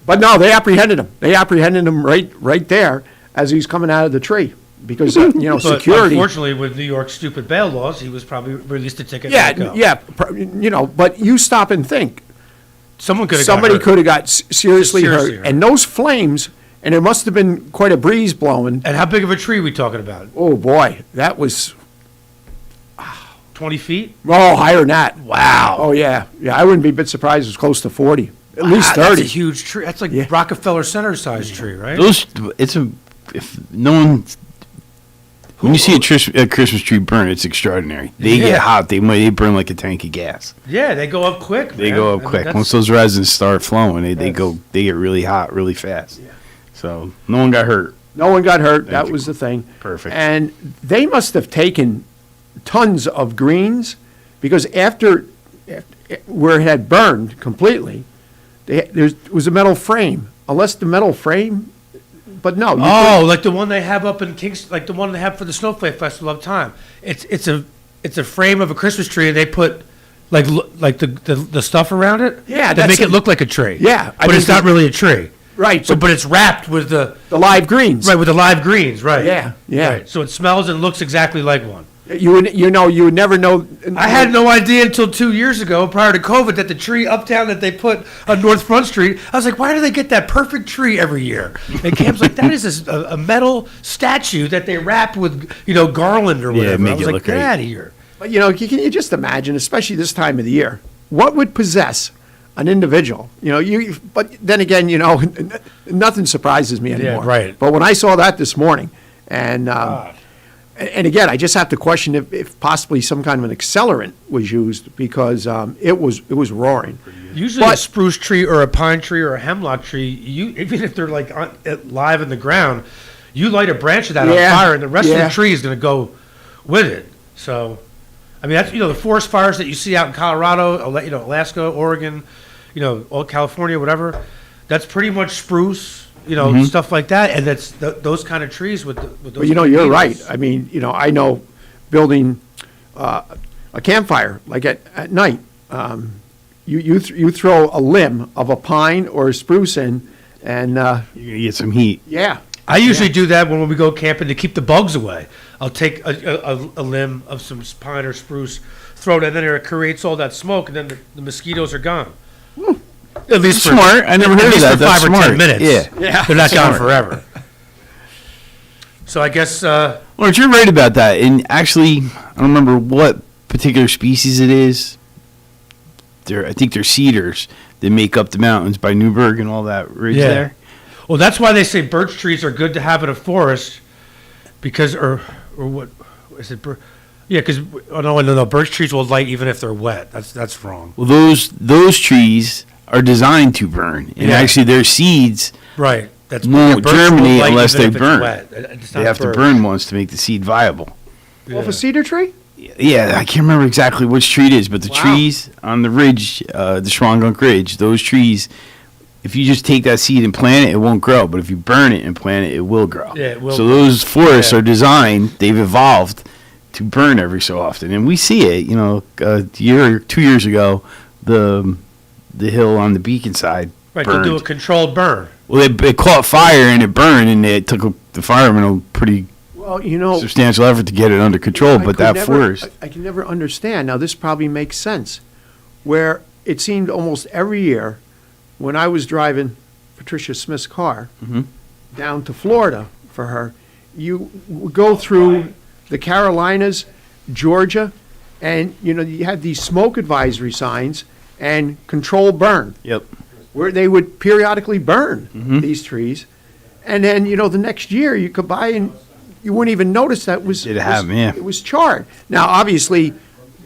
But no, they apprehended him. They apprehended him right there as he's coming out of the tree because But security. Unfortunately, with New York's stupid bail laws, he was probably released a ticket. But you stop and think. Somebody could have got seriously hurt, and those flames. And there must have been quite a breeze blowing. And how big of a tree are we talking about? Oh, boy. That was 20 feet? Oh, higher than that. Wow. Oh, yeah. Yeah, I wouldn't be a bit surprised it was close to 40. At least 30. That's a huge tree. That's like Rockefeller Center size tree, right? When you see a Christmas tree burn, it's extraordinary. They get hot. They burn like a tank of gas. Yeah, they go up quick. They go up quick. Once those resins start flowing, they get really hot really fast. Yeah. So no one got hurt. No one got hurt. That was the thing. Perfect. And they must have taken tons of greens because after where it had burned completely, there was a metal frame. Unless the metal frame, but no. Like the one they have up in Kingston, like the one they have for the Snowflake Festival of Time. It's a frame of a Christmas tree, and they put like the stuff around it. Yeah, to make it look like a tree. Yeah, but it's not really a tree. Right. So, but it's wrapped with the live greens. Right, with the live greens. Right. Yeah. Right. So it smells and looks exactly like one. You would never know. I had no idea until 2 years ago, prior to COVID, that the tree uptown that they put on North Front Street, I was like, why do they get that perfect tree every year? And Cam's like, that is a metal statue that they wrap with, garland or whatever. Make I was it like, get out of here. But, can you just imagine, especially this time of the year, what would possess an individual? But then again, nothing surprises me anymore. Yeah, right. But when I saw that this morning, and again, I just have to question if possibly some kind of an accelerant was used because it was roaring. Usually a spruce tree or a pine tree or a hemlock tree, even if they're like live in the ground, you light a branch of that on fire and the rest of the tree is going to go with it. So, I mean, that's, the forest fires that you see out in Colorado, Alaska, Oregon, all California, whatever, that's pretty much spruce, stuff like that. And that's those kind of trees with those. But you're right. I mean, I know building a campfire like at night. You throw a limb of a pine or a spruce in, and you're gonna get some heat. Yeah, I usually do that when we go camping to keep the bugs away. I'll take a limb of some pine or spruce, throw it in there, it creates all that smoke, and then the mosquitoes are gone. At least for, smart. I never heard of that. For That's 5 or 10 minutes. Yeah. They're not gone forever. So I guess. Lawrence, you're right about that. And actually, I don't remember what particular species it is. I think they're cedars that make up the mountains by Newburgh and all that ridge there. Well, that's why they say birch trees are good to have in a forest, because or what is it? Yeah, because no, birch trees will light even if they're wet. That's wrong. Well, those trees are designed to burn, and actually their seeds won't germinate unless they burn. They have to burn once to make the seed viable. Off a cedar tree? Yeah, I can't remember exactly which tree it is, but the trees on the ridge, the Schwangunk Ridge, those trees, if you just take that seed and plant it won't grow. But if you burn it and plant it will grow. Yeah, it will. So those forests are designed, they've evolved to burn every so often. And we see it, a year or 2 years ago, the hill on the Beacon side Right, burned. to do a controlled burn. Well, it caught fire and it burned, and it took the firemen a pretty substantial effort to get it under control. But that forest. I can never understand. Now, this probably makes sense. Where it seemed almost every year when I was driving Patricia Smith's car down to Florida for her, you would go through the Carolinas, Georgia, and you had these smoke advisory signs and control burn. Yep. Where they would periodically burn these trees, and then the next year you could buy and you wouldn't even notice that it was charred. Now, obviously,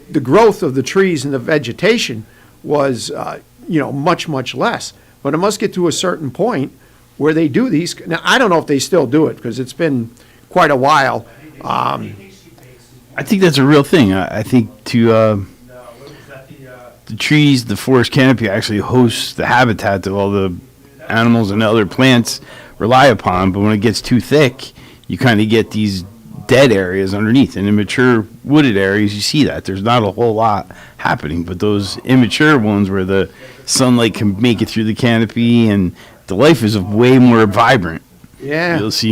the growth of the trees and the vegetation was much less, but it must get to a certain point where they do these. Now, I don't know if they still do it because it's been quite a while. I think that's a real thing. I think the trees, the forest canopy actually hosts the habitat that all the animals and other plants rely upon. But when it gets too thick, you kind of get these dead areas underneath. And in mature wooded areas, you see that. There's not a whole lot happening. But those immature ones where the sunlight can make it through the canopy and the life is way more vibrant. Yeah. You'll see,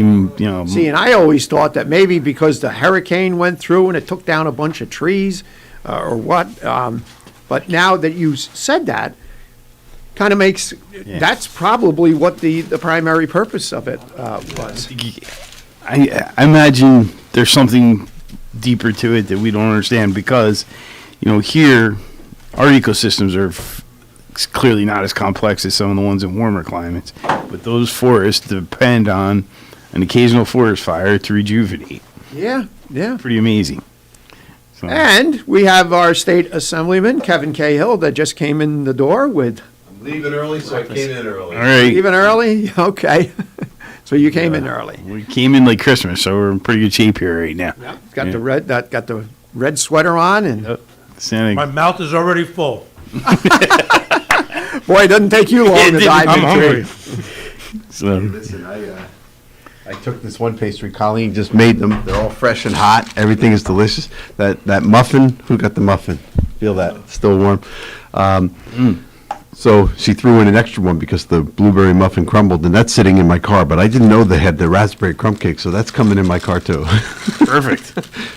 See, and I always thought that maybe because the hurricane went through and it took down a bunch of trees or what. But now that you said that, kind of makes, that's probably what the primary purpose of it was. I imagine there's something deeper to it that we don't understand because, here, our ecosystems are clearly not as complex as some of the ones in warmer climates. But those forests depend on an occasional forest fire to rejuvenate. Yeah. Pretty amazing. So. And we have our state assemblyman, Kevin Cahill, that just came in the door with... I'm leaving early, so I came in early. All right. Leaving early? Okay. So you came in early. We came in like Christmas, so we're in pretty good shape here right now. Yeah. Got the red sweater on, and my mouth is already full. Boy, it doesn't take you long to dive I'm hungry. So. Listen, I took this one pastry. Colleen just made them. They're all fresh and hot. Everything is delicious. That muffin. Who got the muffin? Feel that? It's still warm. So she threw in an extra one because the blueberry muffin crumbled, and that's sitting in my car. But I didn't know they had the raspberry crumb cake, so that's coming in my car too. Perfect.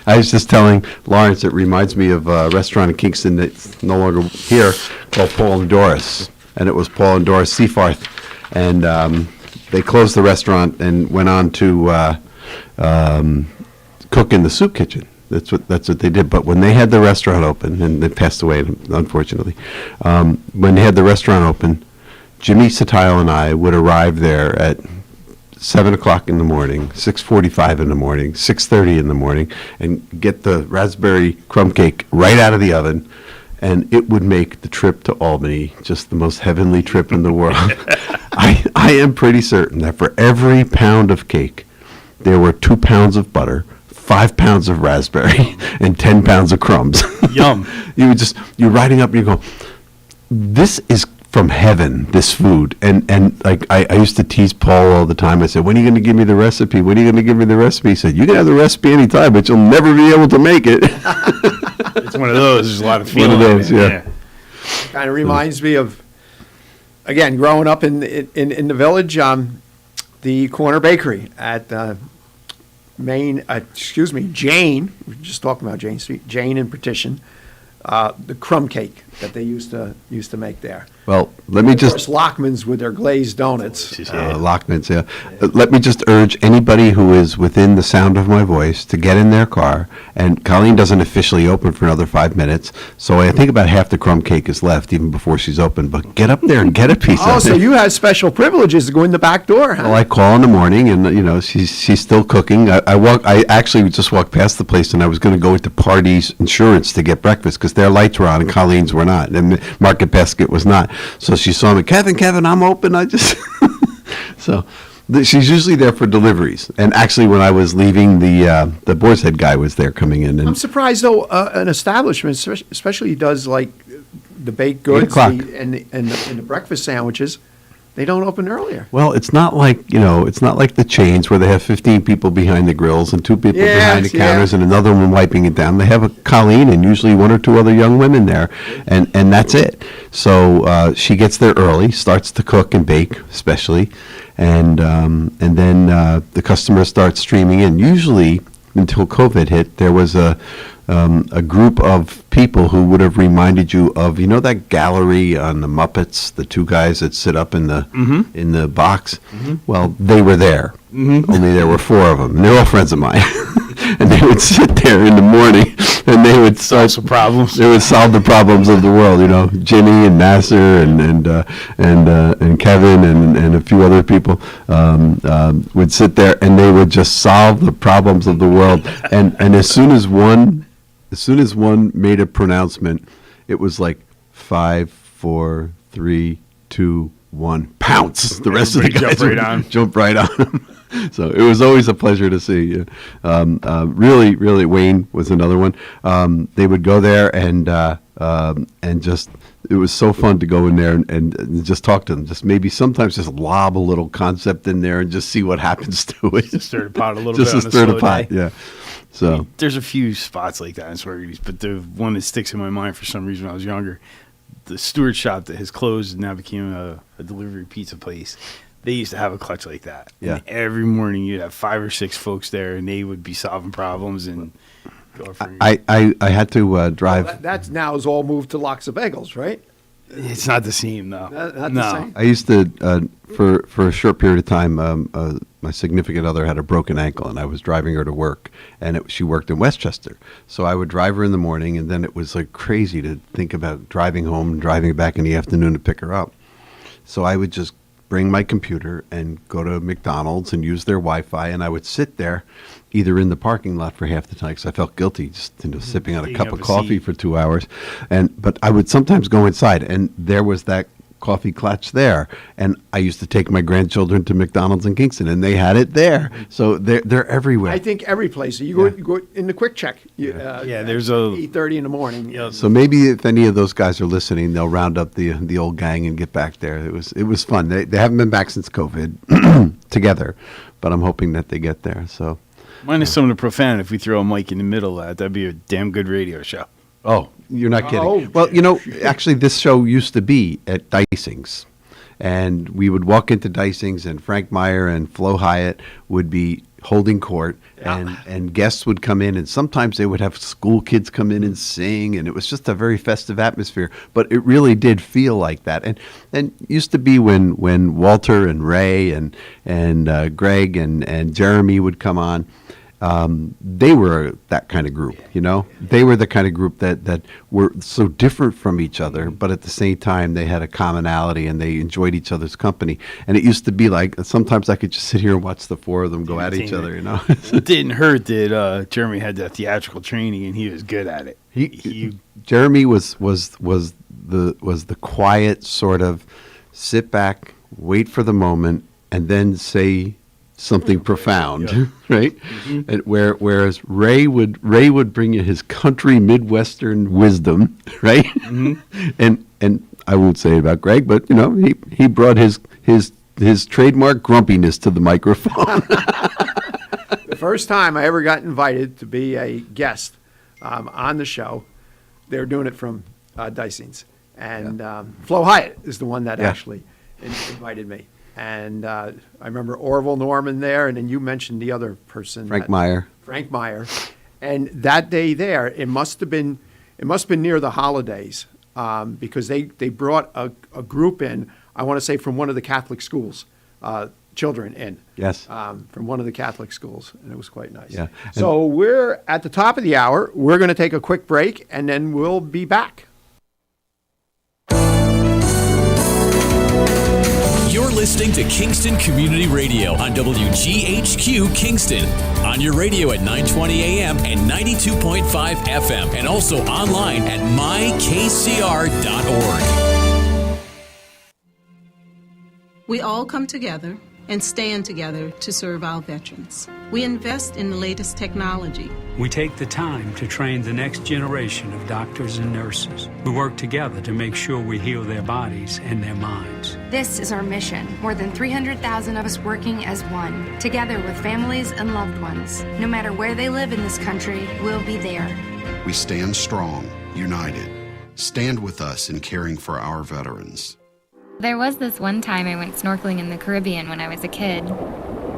I was just telling Lawrence, it reminds me of a restaurant in Kingston that's no longer here called Paul and Doris, and it was Paul and Doris Seafarth, and they closed the restaurant and went on to cook in the soup kitchen. That's what they did. But when they had the restaurant open, and they passed away, unfortunately, when they had the restaurant open, Jimmy Satile and I would arrive there at 7 o'clock in the morning, 6:45 in the morning, 6:30 in the morning, and get the raspberry crumb cake right out of the oven, and it would make the trip to Albany just the most heavenly trip in the world. I am pretty certain that for every pound of cake, there were 2 pounds of butter, 5 pounds of raspberry, and 10 pounds of crumbs. Yum. You're riding up and you go, this is from heaven, this food. And like I used to tease Paul all the time. I said, when are you going to give me the recipe? When are you going to give me the recipe? He said, you can have the recipe anytime, but you'll never be able to make it. It's one of those. There's a lot of feeling. One of those, yeah. Kind of reminds me of, again, growing up in the village. the corner bakery at Jane. We were just talking about Jane Street. Jane and Petition. The crumb cake that they used to make there. Well, let me Of just course, Lockman's with their glazed donuts. Lockman's, yeah. Let me just urge anybody who is within the sound of my voice to get in their car. And Colleen doesn't officially open for another 5 minutes, so I think about half the crumb cake is left even before she's open. But get up there and get a piece of it. Oh, so you have special privileges to go in the back door, huh? Well, I call in the morning, and she's still cooking. I actually just walked past the place, and I was going to go into Party's Insurance to get breakfast because their lights were on and Colleen's were not, and Market Basket was not. So she saw me, Kevin, I'm open. I just so she's usually there for deliveries. And actually, when I was leaving, the Boar's Head guy was there coming in. And I'm surprised though, an establishment, especially does like the baked goods and the breakfast sandwiches, they don't open earlier. Well, it's not like the chains where they have 15 people behind the grills and 2 people behind the counters and another one wiping it down. They have a Colleen and usually 1 or 2 other young women there, and that's it. So she gets there early, starts to cook and bake, especially, and then the customers start streaming in. Usually, until COVID hit, there was a group of people who would have reminded you of, that gallery on the Muppets, the 2 guys that sit up in the box. Mm-hmm. Well, they were there. Mm-hmm. Only there were 4 of them. And they're all friends of mine. And they would sit there in the morning and they would solve some problems. They would solve the problems of the world. Jimmy and Nasser and Kevin and a few other people would sit there and they would just solve the problems of the world. And as soon as one made a pronouncement, it was like 5, 4, 3, 2, 1, pounce. The rest of the guys jump right on him. So it was always a pleasure to see. Really, really, Wayne was another one. They would go there and just, it was so fun to go in there and just talk to them. Just maybe sometimes just lob a little concept in there and just see what happens to it. Just stir the pot a little just bit. Just stir the pot, yeah. So there's a few spots like that in Sweargreaves, but the one that sticks in my mind for some reason when I was younger, the Stewart shop that has closed and now became a delivery pizza place. They used to have a clutch like that. Yeah. And every morning you'd have 5 or 6 folks there, and they would be solving problems and. I had to drive. Well, that now is all moved to Lox of Bagels, right? It's not the same, though. Not the same. I used to, for a short period of time, my significant other had a broken ankle, and I was driving her to work, and she worked in Westchester. So I would drive her in the morning, and then it was like crazy to think about driving home and driving back in the afternoon to pick her up. So I would just bring my computer and go to McDonald's and use their Wi-Fi, and I would sit there either in the parking lot for half the time because I felt guilty just sipping on a cup of coffee for 2 hours. But I would sometimes go inside, and there was that coffee clutch there. And I used to take my grandchildren to McDonald's in Kingston, and they had it there. So they're everywhere. I think every place. You go in the Quick Check. There's a 8:30 in the morning. So maybe if any of those guys are listening, they'll round up the old gang and get back there. It was fun. They haven't been back since COVID together, but I'm hoping that they get there. So. Minus some of the profanity, if we throw a mic in the middle of that, that'd be a damn good radio show. Oh, you're not kidding. Oh, well, actually, this show used to be at Dicing's. And we would walk into Dicing's, and Frank Meyer and Flo Hyatt would be holding court, and guests would come in, and sometimes they would have school kids come in and sing, and it was just a very festive atmosphere. But it really did feel like that. And used to be when Walter and Ray and Greg and Jeremy would come on. They were that kind of group, They were the kind of group that were so different from each other, but at the same time, they had a commonality and they enjoyed each other's company. And it used to be like, sometimes I could just sit here and watch the 4 of them go at each other, It didn't hurt that Jeremy had that theatrical training and he was good at it. Jeremy was the quiet sort of sit back, wait for the moment, and then say something profound, right? Mm-hmm. And whereas Ray would bring you his country Midwestern wisdom, right? Mm-hmm. and I won't say it about Greg, but he brought his trademark grumpiness to the microphone. The first time I ever got invited to be a guest on the show, they were doing it from Dicing's, and Flo Hyatt is the one that actually invited me. And I remember Orville Norman there, and then you mentioned the other person. Frank Meyer. Frank Meyer. And that day there, it must have been near the holidays, because they brought a group in, I want to say from one of the Catholic schools, children in. Yes. From one of the Catholic schools, and it was quite nice. Yeah. So we're at the top of the hour. We're going to take a quick break, and then we'll be back. You're listening to Kingston Community Radio on WGHQ Kingston. On your radio at 920 AM and 92.5 FM, and also online at mykcr.org. We all come together and stand together to serve our veterans. We invest in the latest technology. We take the time to train the next generation of doctors and nurses. We work together to make sure we heal their bodies and their minds. This is our mission. More than 300,000 of us working as one, together with families and loved ones. No matter where they live in this country, we'll be there. We stand strong, united. Stand with us in caring for our veterans. There was this one time I went snorkeling in the Caribbean when I was a kid.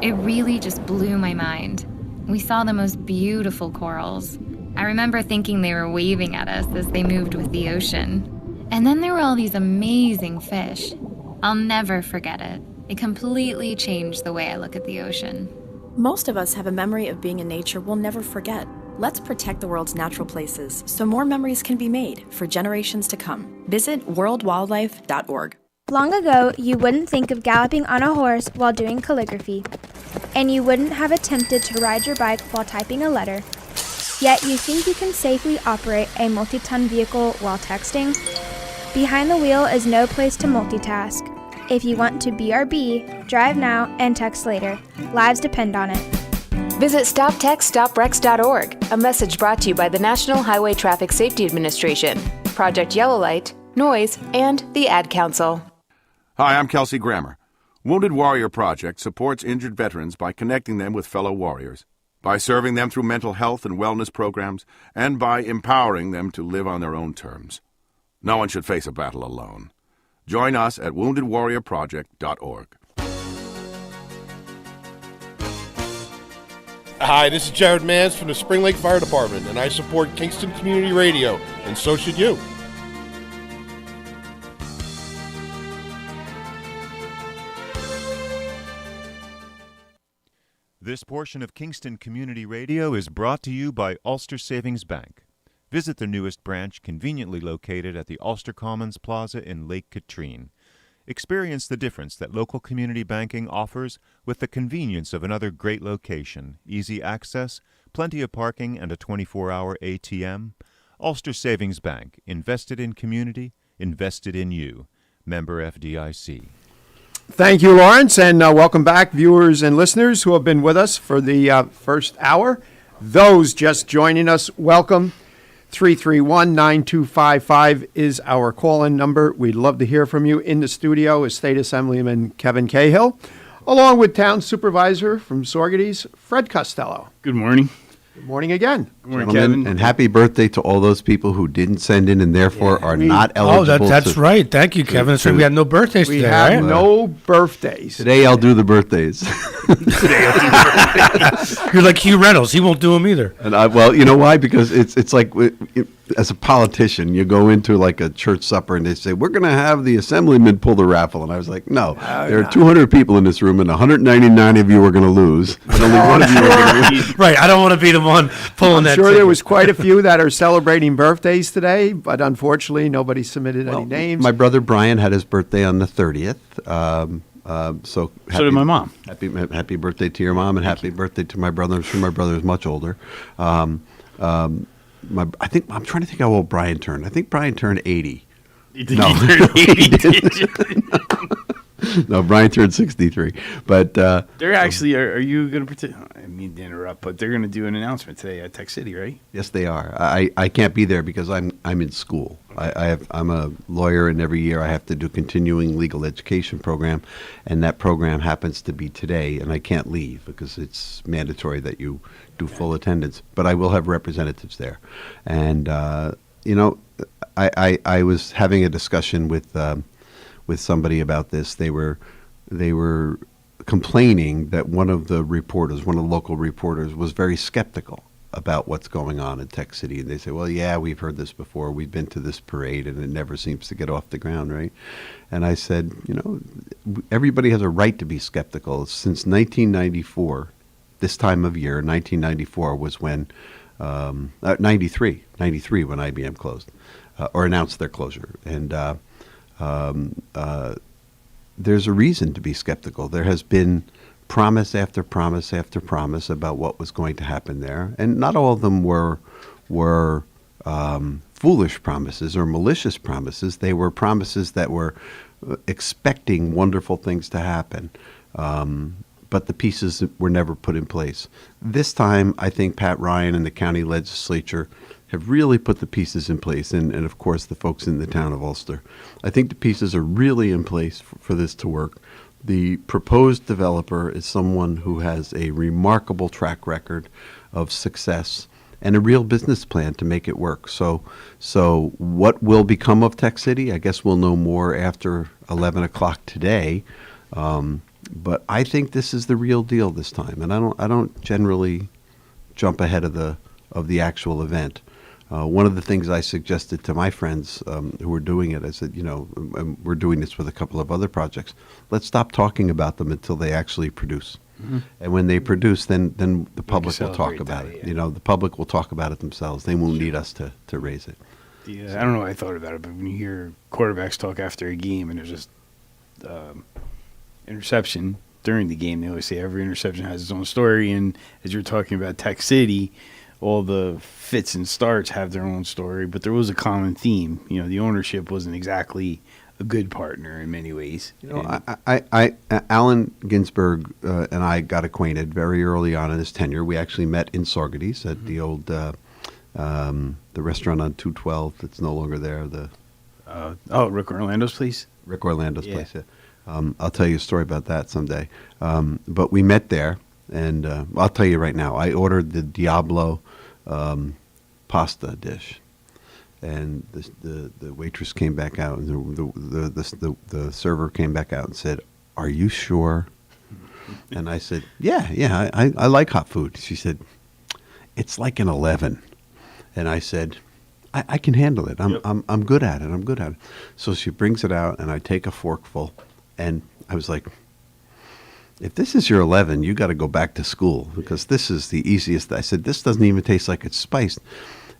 It really just blew my mind. We saw the most beautiful corals. I remember thinking they were waving at us as they moved with the ocean. And then there were all these amazing fish. I'll never forget it. It completely changed the way I look at the ocean. Most of us have a memory of being in nature we'll never forget. Let's protect the world's natural places so more memories can be made for generations to come. Visit worldwildlife.org. Long ago, you wouldn't think of galloping on a horse while doing calligraphy, and you wouldn't have attempted to ride your bike while typing a letter. Yet you think you can safely operate a multi-ton vehicle while texting? Behind the wheel is no place to multitask. If you want to BRB, drive now and text later. Lives depend on it. Visit StopTextStopWrecks.org, a message brought to you by the National Highway Traffic Safety Administration, Project Yellow Light, Noise, and the Ad Council. Hi, I'm Kelsey Grammer. Wounded Warrior Project supports injured veterans by connecting them with fellow warriors, by serving them through mental health and wellness programs, and by empowering them to live on their own terms. No one should face a battle alone. Join us at woundedwarriorproject.org. Hi, this is Jared Mans from the Spring Lake Fire Department, and I support Kingston Community Radio, and so should you. This portion of Kingston Community Radio is brought to you by Ulster Savings Bank. Visit their newest branch, conveniently located at the Ulster Commons Plaza in Lake Katrine. Experience the difference that local community banking offers with the convenience of another great location, easy access, plenty of parking, and a 24-hour ATM. Ulster Savings Bank, invested in community, invested in you. Member FDIC. Thank you, Lawrence, and welcome back, viewers and listeners who have been with us for the first hour. Those just joining us, welcome. 331-9255 is our call-in number. We'd love to hear from you. In the studio is State Assemblyman Kevin Cahill, along with Town Supervisor from Saugerties, Fred Costello. Good morning. Good morning again. Good morning, Gentlemen, Kevin. and happy birthday to all those people who didn't send in and therefore are not eligible. That's right. Thank you, Kevin. That's right. We had no birthdays we today, have right? no birthdays. Today I'll do the birthdays. You're like Hugh Reynolds. He won't do them either. And well, you know why? Because it's like as a politician, you go into like a church supper and they say, we're going to have the assemblyman pull the raffle. And I was like, no, there are 200 people in this room and 199 of you are going to lose. And only one of you are going to win. Right. I don't want to be the one pulling that. I'm sure there was quite a few that are celebrating birthdays today, but unfortunately nobody submitted any names. My brother Brian had his birthday on the 30th. So did my mom. Happy birthday to your mom, and happy birthday to my brother. I'm sure my brother is much older. I think I'm trying to think how old Brian turned. I think Brian turned 80. He turned 80. No, Brian turned 63. But they're actually. Are you going to pretend? I mean to interrupt, but they're going to do an announcement today at Tech City, right? Yes, they are. I can't be there because I'm in school. I'm a lawyer, and every year I have to do continuing legal education program, and that program happens to be today, and I can't leave because it's mandatory that you do full attendance. But I will have representatives there, and I was having a discussion with somebody about this. They were complaining that one of the local reporters, was very skeptical about what's going on in Tech City. And they say, well, yeah, we've heard this before. We've been to this parade, and it never seems to get off the ground, right? And I said, everybody has a right to be skeptical. Since 1994, this time of year, 1994 was when, 93 when IBM closed, or announced their closure. And there's a reason to be skeptical. There has been promise after promise after promise about what was going to happen there, and not all of them were foolish promises or malicious promises. They were promises that were expecting wonderful things to happen, but the pieces were never put in place. This time, I think Pat Ryan and the county legislature have really put the pieces in place, and of course the folks in the town of Ulster. I think the pieces are really in place for this to work. The proposed developer is someone who has a remarkable track record of success and a real business plan to make it work. So what will become of Tech City? I guess we'll know more after 11 o'clock today. But I think this is the real deal this time, and I don't generally jump ahead of the actual event. One of the things I suggested to my friends who were doing it, I said, we're doing this with a couple of other projects. Let's stop talking about them until they actually produce. Mm-hmm. And when they produce, then the public will talk about it. The public will talk about it themselves. They won't need us to raise it. Yeah, I don't know why I thought about it, but when you hear quarterbacks talk after a game and there's just interception during the game, they always say every interception has its own story. And as you're talking about Tech City, all the fits and starts have their own story, but there was a common theme. The ownership wasn't exactly a good partner in many ways. Allen Ginsberg and I got acquainted very early on in his tenure. We actually met in Saugerties at the old the restaurant on 212 that's no longer there. Rick Orlando's place. Rick Orlando's place. Yeah. I'll tell you a story about that someday. But we met there, and I'll tell you right now. I ordered the Diablo pasta dish, and the waitress came back out, and the server came back out and said, "Are you sure?" And I said, "Yeah, I like hot food." She said, "It's like an 11," and I said, I can handle it. I'm good at it. So she brings it out, and I take a forkful, and I was like, if this is your 11, you got to go back to school, because this is the easiest. I said, this doesn't even taste like it's spiced.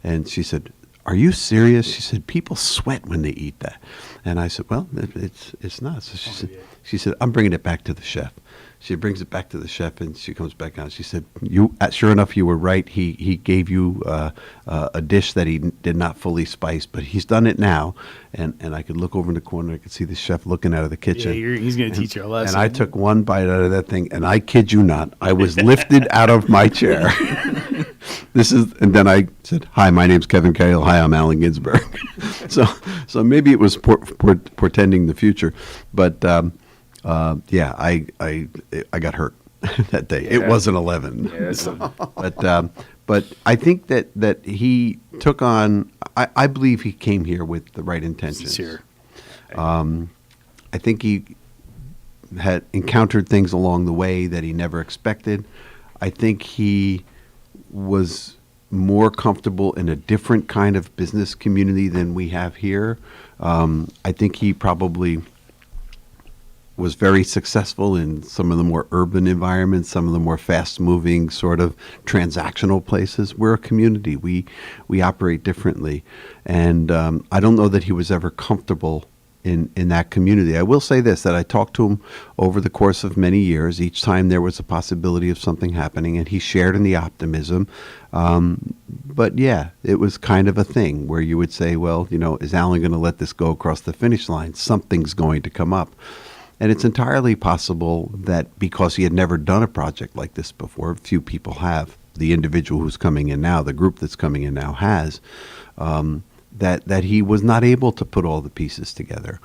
And she said, are you serious? She said, people sweat when they eat that. And I said, well, it's not. So she said, I'm bringing it back to the chef. She brings it back to the chef, and she comes back out. She said, sure enough, you were right. He gave you a dish that he did not fully spice, but he's done it now. And I could look over in the corner. I could see the chef looking out of the kitchen. Yeah, he's going to teach you a lesson. And I took one bite out of that thing, and I kid you not, I was lifted out of my chair. And then I said, hi, my name's Kevin Cahill. Hi, I'm Allen Ginsberg. So maybe it was portending the future, but I got hurt that day. Yeah. It wasn't 11. Yeah, but I think that he took on. I believe he came here with the right intentions. Sincere. I think he had encountered things along the way that he never expected. I think he was more comfortable in a different kind of business community than we have here. I think he probably was very successful in some of the more urban environments, some of the more fast-moving sort of transactional places. We're a community. We operate differently. And I don't know that he was ever comfortable in that community. I will say this, that I talked to him over the course of many years. Each time there was a possibility of something happening, and he shared in the optimism. But yeah, it was kind of a thing where you would say, well, is Allen going to let this go across the finish line? Something's going to come up. And it's entirely possible that because he had never done a project like this before, few people have, the individual who's coming in now, the group that's coming in now has, that he was not able to put all the pieces together.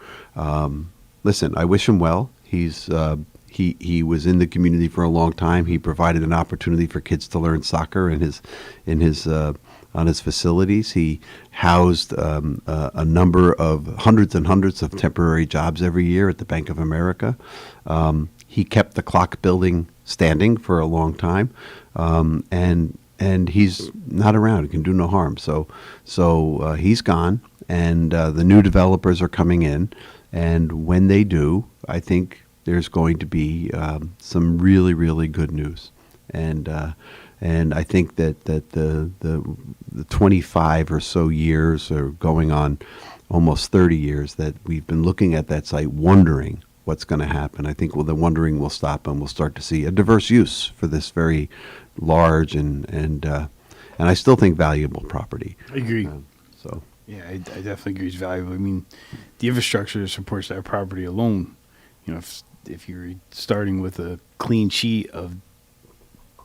Listen, I wish him well. He was in the community for a long time. He provided an opportunity for kids to learn soccer in his on his facilities. He housed a number of hundreds and hundreds of temporary jobs every year at the Bank of America. He kept the clock building standing for a long time, and he's not around. He can do no harm. So he's gone, and the new developers are coming in, and when they do, I think there's going to be some really, really good news. And I think that the 25 or so years, or going on almost 30 years, that we've been looking at that site wondering what's going to happen. I think the wondering will stop, and we'll start to see a diverse use for this very large and I still think valuable property. I agree. So yeah, I definitely agree it's valuable. I mean, the infrastructure that supports that property alone, if you're starting with a clean sheet of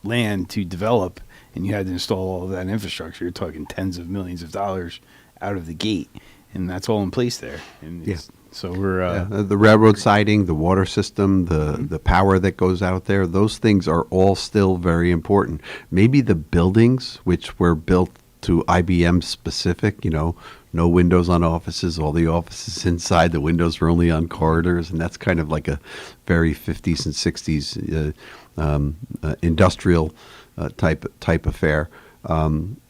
land to develop and you had to install all of that infrastructure, you're talking tens of millions of dollars out of the gate, and that's all in place there. And so we're the railroad siding, the water system, the power that goes out there, those things are all still very important. Maybe the buildings, which were built to IBM specific, no windows on offices, all the offices inside, the windows were only on corridors, and that's kind of like a very 50s and 60s industrial type affair.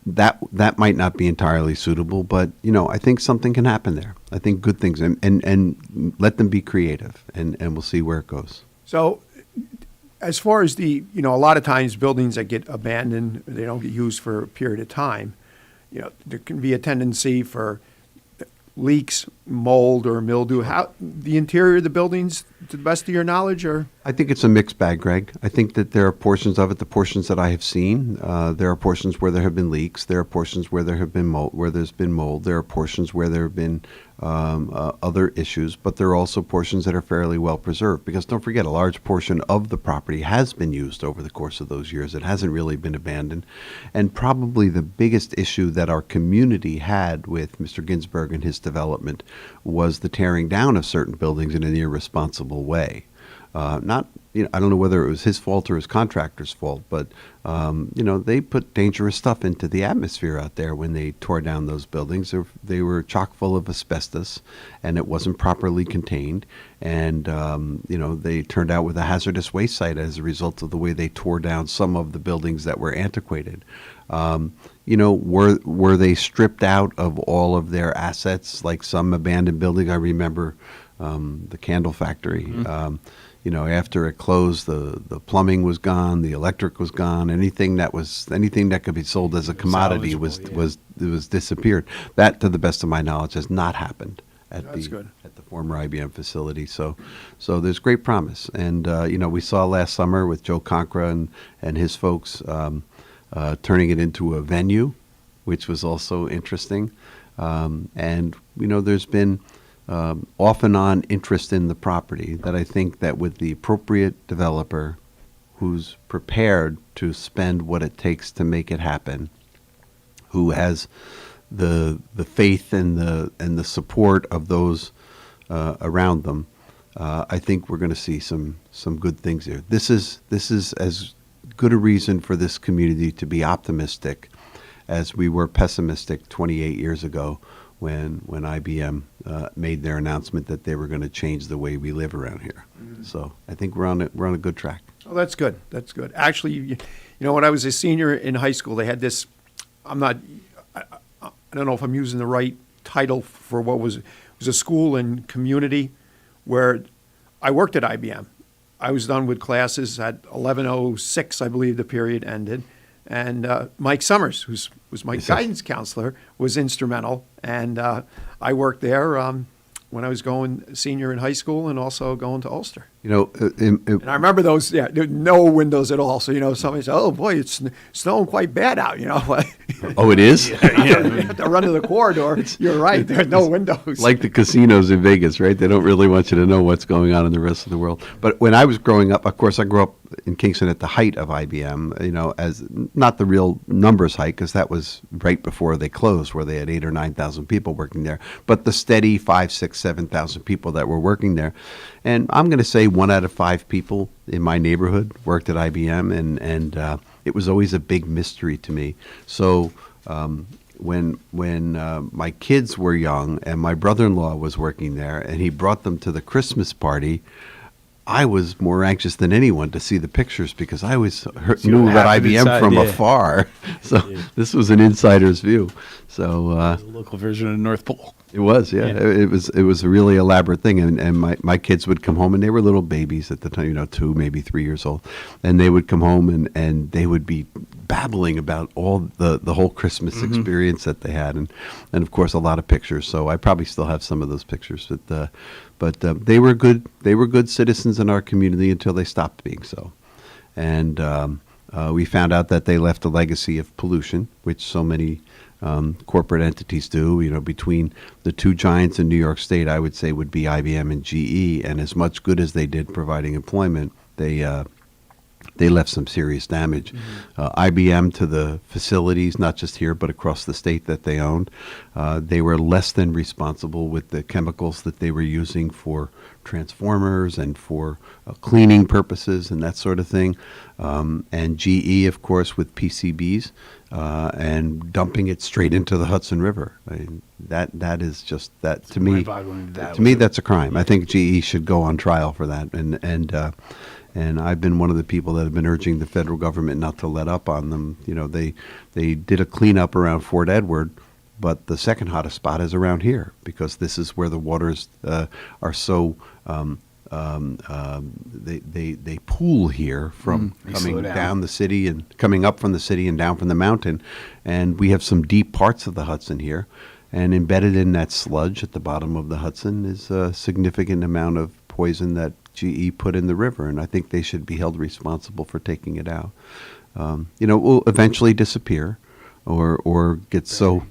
That might not be entirely suitable, but I think something can happen there. I think good things, and let them be creative, and we'll see where it goes. So, as far as a lot of times buildings that get abandoned, they don't get used for a period of time. There can be a tendency for leaks, mold, or mildew. How the interior of the buildings, to the best of your knowledge, or? I think it's a mixed bag, Greg. I think that there are portions of it, the portions that I have seen, there are portions where there have been leaks. There are portions where there have been there's been mold. There are portions where there have been other issues, but there are also portions that are fairly well preserved, because don't forget, a large portion of the property has been used over the course of those years. It hasn't really been abandoned. And probably the biggest issue that our community had with Mr. Ginsburg and his development was the tearing down of certain buildings in an irresponsible way. I don't know whether it was his fault or his contractor's fault, but they put dangerous stuff into the atmosphere out there when they tore down those buildings. They were chock full of asbestos, and it wasn't properly contained. And they turned out with a hazardous waste site as a result of the way they tore down some of the buildings that were antiquated. Were they stripped out of all of their assets, like some abandoned building? I remember the candle factory. Mm-hmm. After it closed, the plumbing was gone, the electric was gone. Anything that could be sold as a commodity was disappeared. That, to the best of my knowledge, has not happened at the former IBM facility. So there's great promise. And we saw last summer with Joe Conkra and his folks turning it into a venue, which was also interesting. And there's been off and on interest in the property that I think that with the appropriate developer who's prepared to spend what it takes to make it happen, who has the faith and the support of those around them, I think we're going to see some good things here. This is as good a reason for this community to be optimistic as we were pessimistic 28 years ago when IBM made their announcement that they were going to change the way we live around here. Mm-hmm. So I think we're on a good track. Oh, that's good. That's good. Actually, when I was a senior in high school, they had this. I don't know if I'm using the right title for what was a school and community where I worked at IBM. I was done with classes at 11:06, I believe the period ended. And Mike Summers, who was my guidance counselor, was instrumental. And I worked there when I was going senior in high school and also going to Ulster. And I remember those, there were no windows at all. So, somebody said, oh, boy, it's snowing quite bad out, Oh, it is? You have to run to the corridor. You're right. There are no windows. Like the casinos in Vegas, right? They don't really want you to know what's going on in the rest of the world. But when I was growing up, of course, I grew up in Kingston at the height of IBM, as not the real numbers height, because that was right before they closed, where they had 8,000 or 9,000 people working there, but the steady 5,000, 6,000, 7,000 people that were working there. And I'm going to say 1 out of 5 people in my neighborhood worked at IBM, and it was always a big mystery to me. So When my kids were young and my brother-in-law was working there and he brought them to the Christmas party, I was more anxious than anyone to see the pictures because I always knew about IBM inside, from yeah. afar. So this was an insider's view. So The local version of North Pole. it was, yeah. It was a really elaborate thing, and my kids would come home, and they were little babies at the time, 2, maybe 3 years old, and they would come home and they would be babbling about all the whole Christmas experience that they had, and of course a lot of pictures. So I probably still have some of those pictures, but they were good citizens in our community until they stopped being so, and we found out that they left a legacy of pollution, which so many corporate entities do. Between the two giants in New York State, I would say would be IBM and GE, and as much good as they did providing employment, they left some serious damage. IBM to the facilities, not just here, but across the state that they owned, they were less than responsible with the chemicals that they were using for transformers and for cleaning purposes and that sort of thing. And GE, of course, with PCBs and dumping it straight into the Hudson River. I mean, that is just that to me. To me, that's a crime. I think GE should go on trial for that. And I've been one of the people that have been urging the federal government not to let up on them. They did a cleanup around Fort Edward, but the second hottest spot is around here because this is where the waters are so they pool here from coming down the city and coming up from the city and down from the mountain, and we have some deep parts of the Hudson here, and embedded in that sludge at the bottom of the Hudson is a significant amount of poison that GE put in the river, and I think they should be held responsible for taking it out. It will eventually disappear, or get so.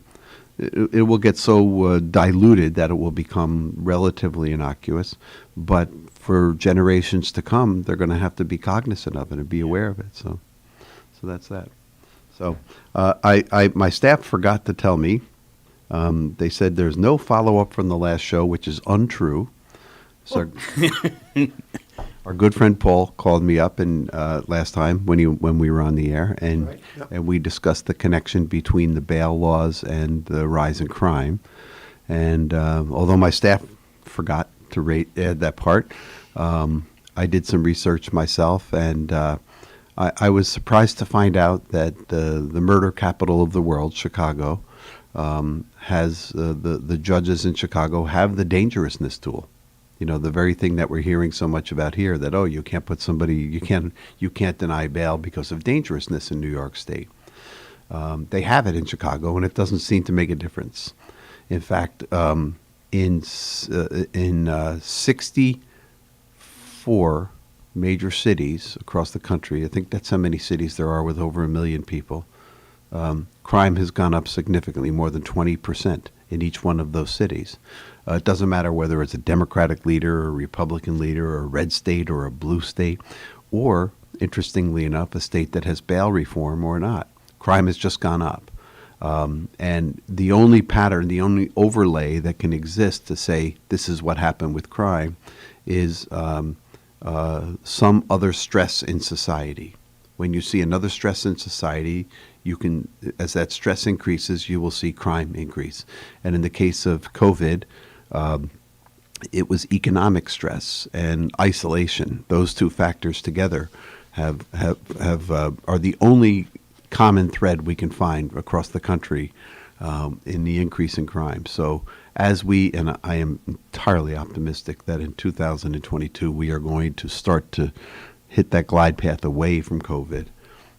It will get so diluted that it will become relatively innocuous, but for generations to come, they're going to have to be cognizant of it and be aware of it. So that's that. So my staff forgot to tell me. They said there's no follow-up from the last show, which is untrue. So our good friend Paul called me up and last time when we were on the air, and and we discussed the connection between the bail laws and the rise in crime. And although my staff forgot to add that part, I did some research myself, and I was surprised to find out that the murder capital of the world, Chicago, has the judges in Chicago have the dangerousness tool. The very thing that we're hearing so much about here, that, you can't put somebody, you can't deny bail because of dangerousness in New York State. They have it in Chicago, and it doesn't seem to make a difference. In fact, in 64 major cities across the country, I think that's how many cities there are with over 1 million people, crime has gone up significantly, more than 20% in each one of those cities. It doesn't matter whether it's a Democratic leader or a Republican leader or a red state or a blue state, or, interestingly enough, a state that has bail reform or not. Crime has just gone up. And the only pattern, the only overlay that can exist to say this is what happened with crime is some other stress in society. When you see another stress in society, you can, as that stress increases, you will see crime increase. And in the case of COVID, it was economic stress and isolation. Those two factors together are the only common thread we can find across the country in the increase in crime. So and I am entirely optimistic that in 2022 we are going to start to hit that glide path away from COVID.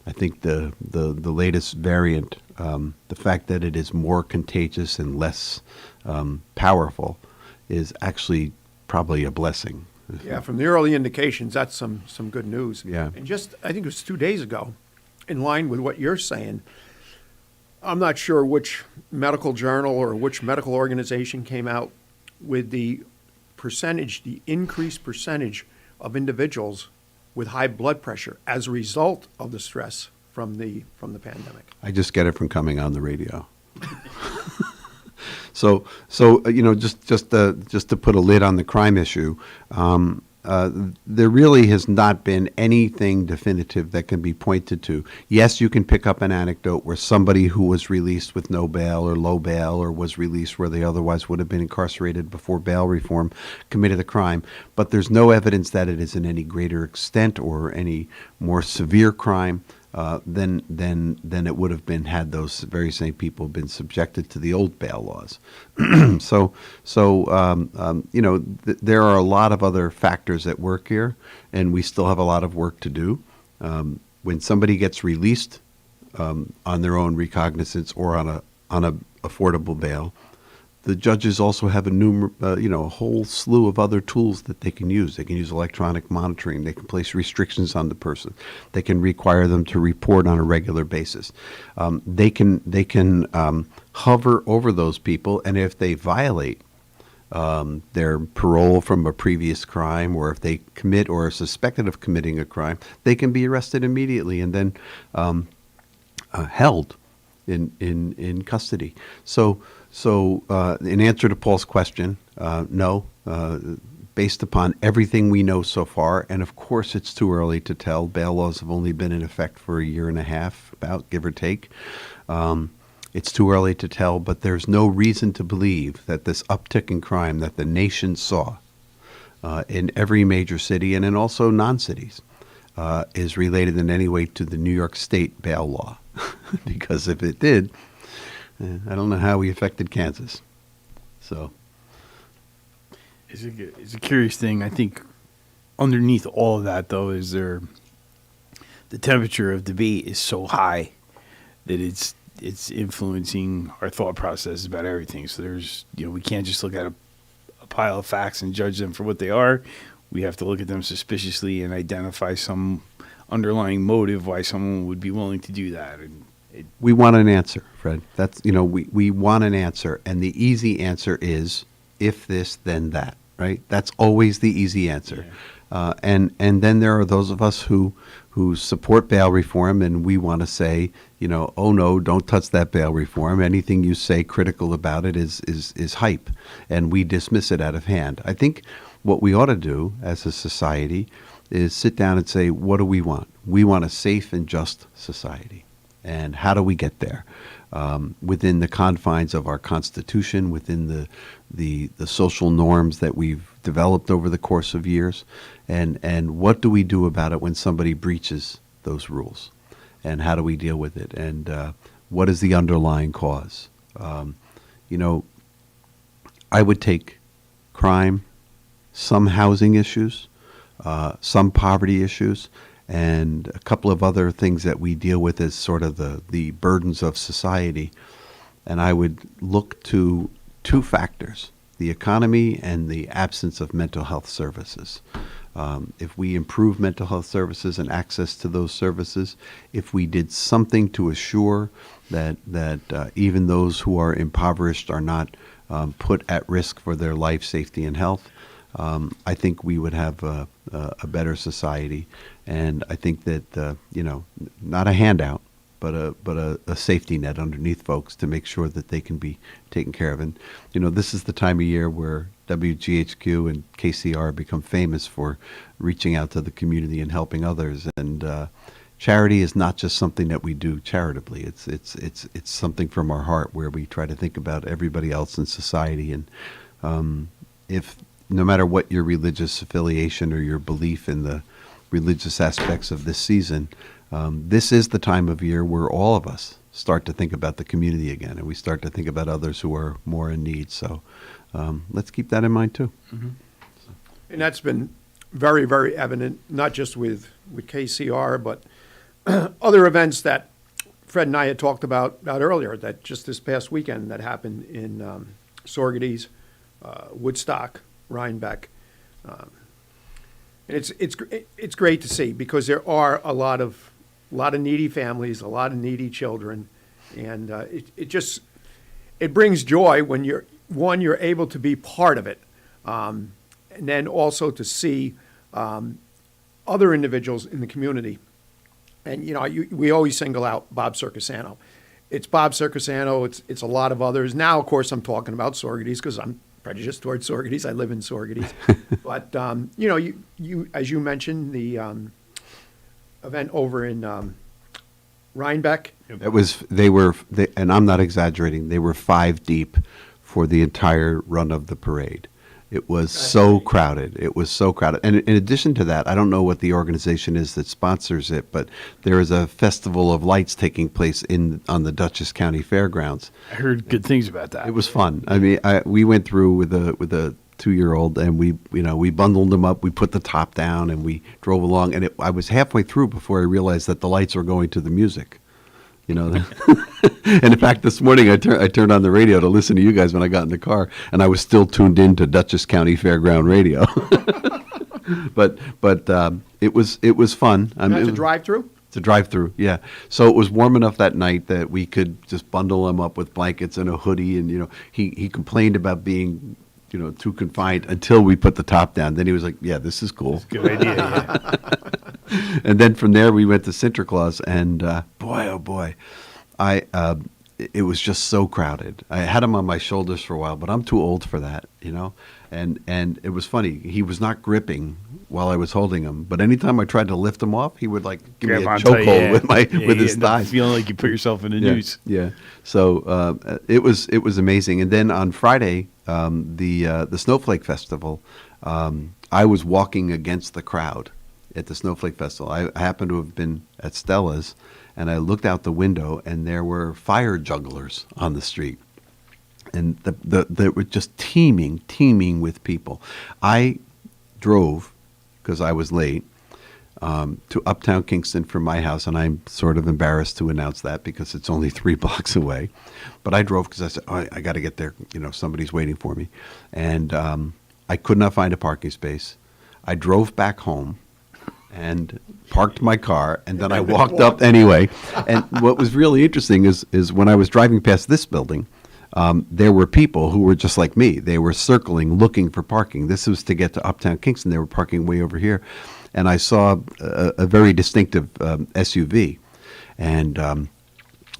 I think the latest variant, the fact that it is more contagious and less powerful, is actually probably a blessing. Yeah, from the early indications, that's some good news. Yeah. And just, I think it was 2 days ago, in line with what you're saying, I'm not sure which medical journal or which medical organization came out with the increased percentage of individuals with high blood pressure as a result of the stress from the pandemic. I just get it from coming on the radio. So just to put a lid on the crime issue, there really has not been anything definitive that can be pointed to. Yes, you can pick up an anecdote where somebody who was released with no bail or low bail, or was released where they otherwise would have been incarcerated before bail reform, committed a crime, but there's no evidence that it is in any greater extent or any more severe crime than it would have been had those very same people been subjected to the old bail laws. There are a lot of other factors at work here, and we still have a lot of work to do. When somebody gets released on their own recognizance or on a affordable bail, the judges also have a whole slew of other tools that they can use. They can use electronic monitoring. They can place restrictions on the person. They can require them to report on a regular basis. They can hover over those people, and if they violate their parole from a previous crime, or if they commit or are suspected of committing a crime, they can be arrested immediately and then held in custody. So in answer to Paul's question, no. Based upon everything we know so far, and of course it's too early to tell. Bail laws have only been in effect for a year and a half, about, give or take. It's too early to tell, but there's no reason to believe that this uptick in crime that the nation saw in every major city and in also non-cities is related in any way to the New York State bail law. Because if it did, I don't know how we affected Kansas. So it's a curious thing. I think underneath all of that, though, is the temperature of debate is so high that it's influencing our thought process about everything. So we can't just look at a pile of facts and judge them for what they are. We have to look at them suspiciously and identify some underlying motive why someone would be willing to do that. And we want an answer, Fred. That's we want an answer, and the easy answer is if this, then that. Right? That's always the easy answer. Yeah. And then there are those of us who support bail reform, and we want to say, oh no, don't touch that bail reform. Anything you say critical about it is hype, and we dismiss it out of hand. I think what we ought to do as a society is sit down and say, what do we want? We want a safe and just society. And how do we get there? Within the confines of our Constitution, within the social norms that we've developed over the course of years, and what do we do about it when somebody breaches those rules? And how do we deal with it? And what is the underlying cause? I would take crime, some housing issues, some poverty issues, and a couple of other things that we deal with as sort of the burdens of society. And I would look to two factors, the economy and the absence of mental health services. If we improve mental health services and access to those services, if we did something to assure that even those who are impoverished are not put at risk for their life, safety, and health, I think we would have a better society. And I think that, not a handout, but a safety net underneath folks to make sure that they can be taken care of. And, this is the time of year where WGHQ and KCR become famous for reaching out to the community and helping others. And charity is not just something that we do charitably. It's something from our heart where we try to think about everybody else in society. And if no matter what your religious affiliation or your belief in the religious aspects of this season, this is the time of year where all of us start to think about the community again, and we start to think about others who are more in need. So let's keep that in mind too. Mm-hmm. And that's been very, very evident, not just with KCR, but other events that Fred and I had talked about earlier, that just this past weekend that happened in Saugerties, Woodstock, Rhinebeck. And it's great to see, because there are a lot of needy families, a lot of needy children, and it brings joy when you're able to be part of it, and then also to see other individuals in the community. And we always single out Bob Circusano. It's Bob Circusano. It's a lot of others. Now, of course, I'm talking about Saugerties because I'm prejudice towards Sorgaties. I live in Sorgaties. But, you as you mentioned, the event over in Rhinebeck. And I'm not exaggerating, they were 5 deep for the entire run of the parade. It was so crowded. It was so crowded. And in addition to that, I don't know what the organization is that sponsors it, but there is a festival of lights taking place on the Dutchess County Fairgrounds. I heard good things about that. It was fun. I mean, we went through with a 2-year-old, and we bundled them up. We put the top down, and we drove along. And I was halfway through before I realized that the lights were going to the music. And in fact, this morning I turned on the radio to listen to you guys when I got in the car, and I was still tuned in to Dutchess County Fairground Radio. but it was fun. It's a drive-through? It's a drive-through, yeah. So it was warm enough that night that we could just bundle him up with blankets and a hoodie, and he complained about being too confined until we put the top down. Then he was like, "Yeah, this is cool." That's a good idea. Yeah. And then from there we went to Sinterklaas, and boy, oh boy, it was just so crowded. I had him on my shoulders for a while, but I'm too old for that, And it was funny. He was not gripping while I was holding him, but anytime I tried to lift him off, he would give me a chokehold with his thighs, feeling like you put yourself in a noose. Yeah. So it was amazing. And then on Friday, the Snowflake Festival, I was walking against the crowd at the Snowflake Festival. I happened to have been at Stella's, and I looked out the window, and there were fire jugglers on the street. And they were just teeming with people. I drove, because I was late, to Uptown Kingston from my house, and I'm sort of embarrassed to announce that because it's only 3 blocks away. But I drove because I said, I got to get there. Somebody's waiting for me. And I could not find a parking space. I drove back home and parked my car, and then I walked up anyway. And what was really interesting is when I was driving past this building, there were people who were just like me. They were circling, looking for parking. This was to get to Uptown Kingston. They were parking way over here. And I saw a very distinctive SUV. And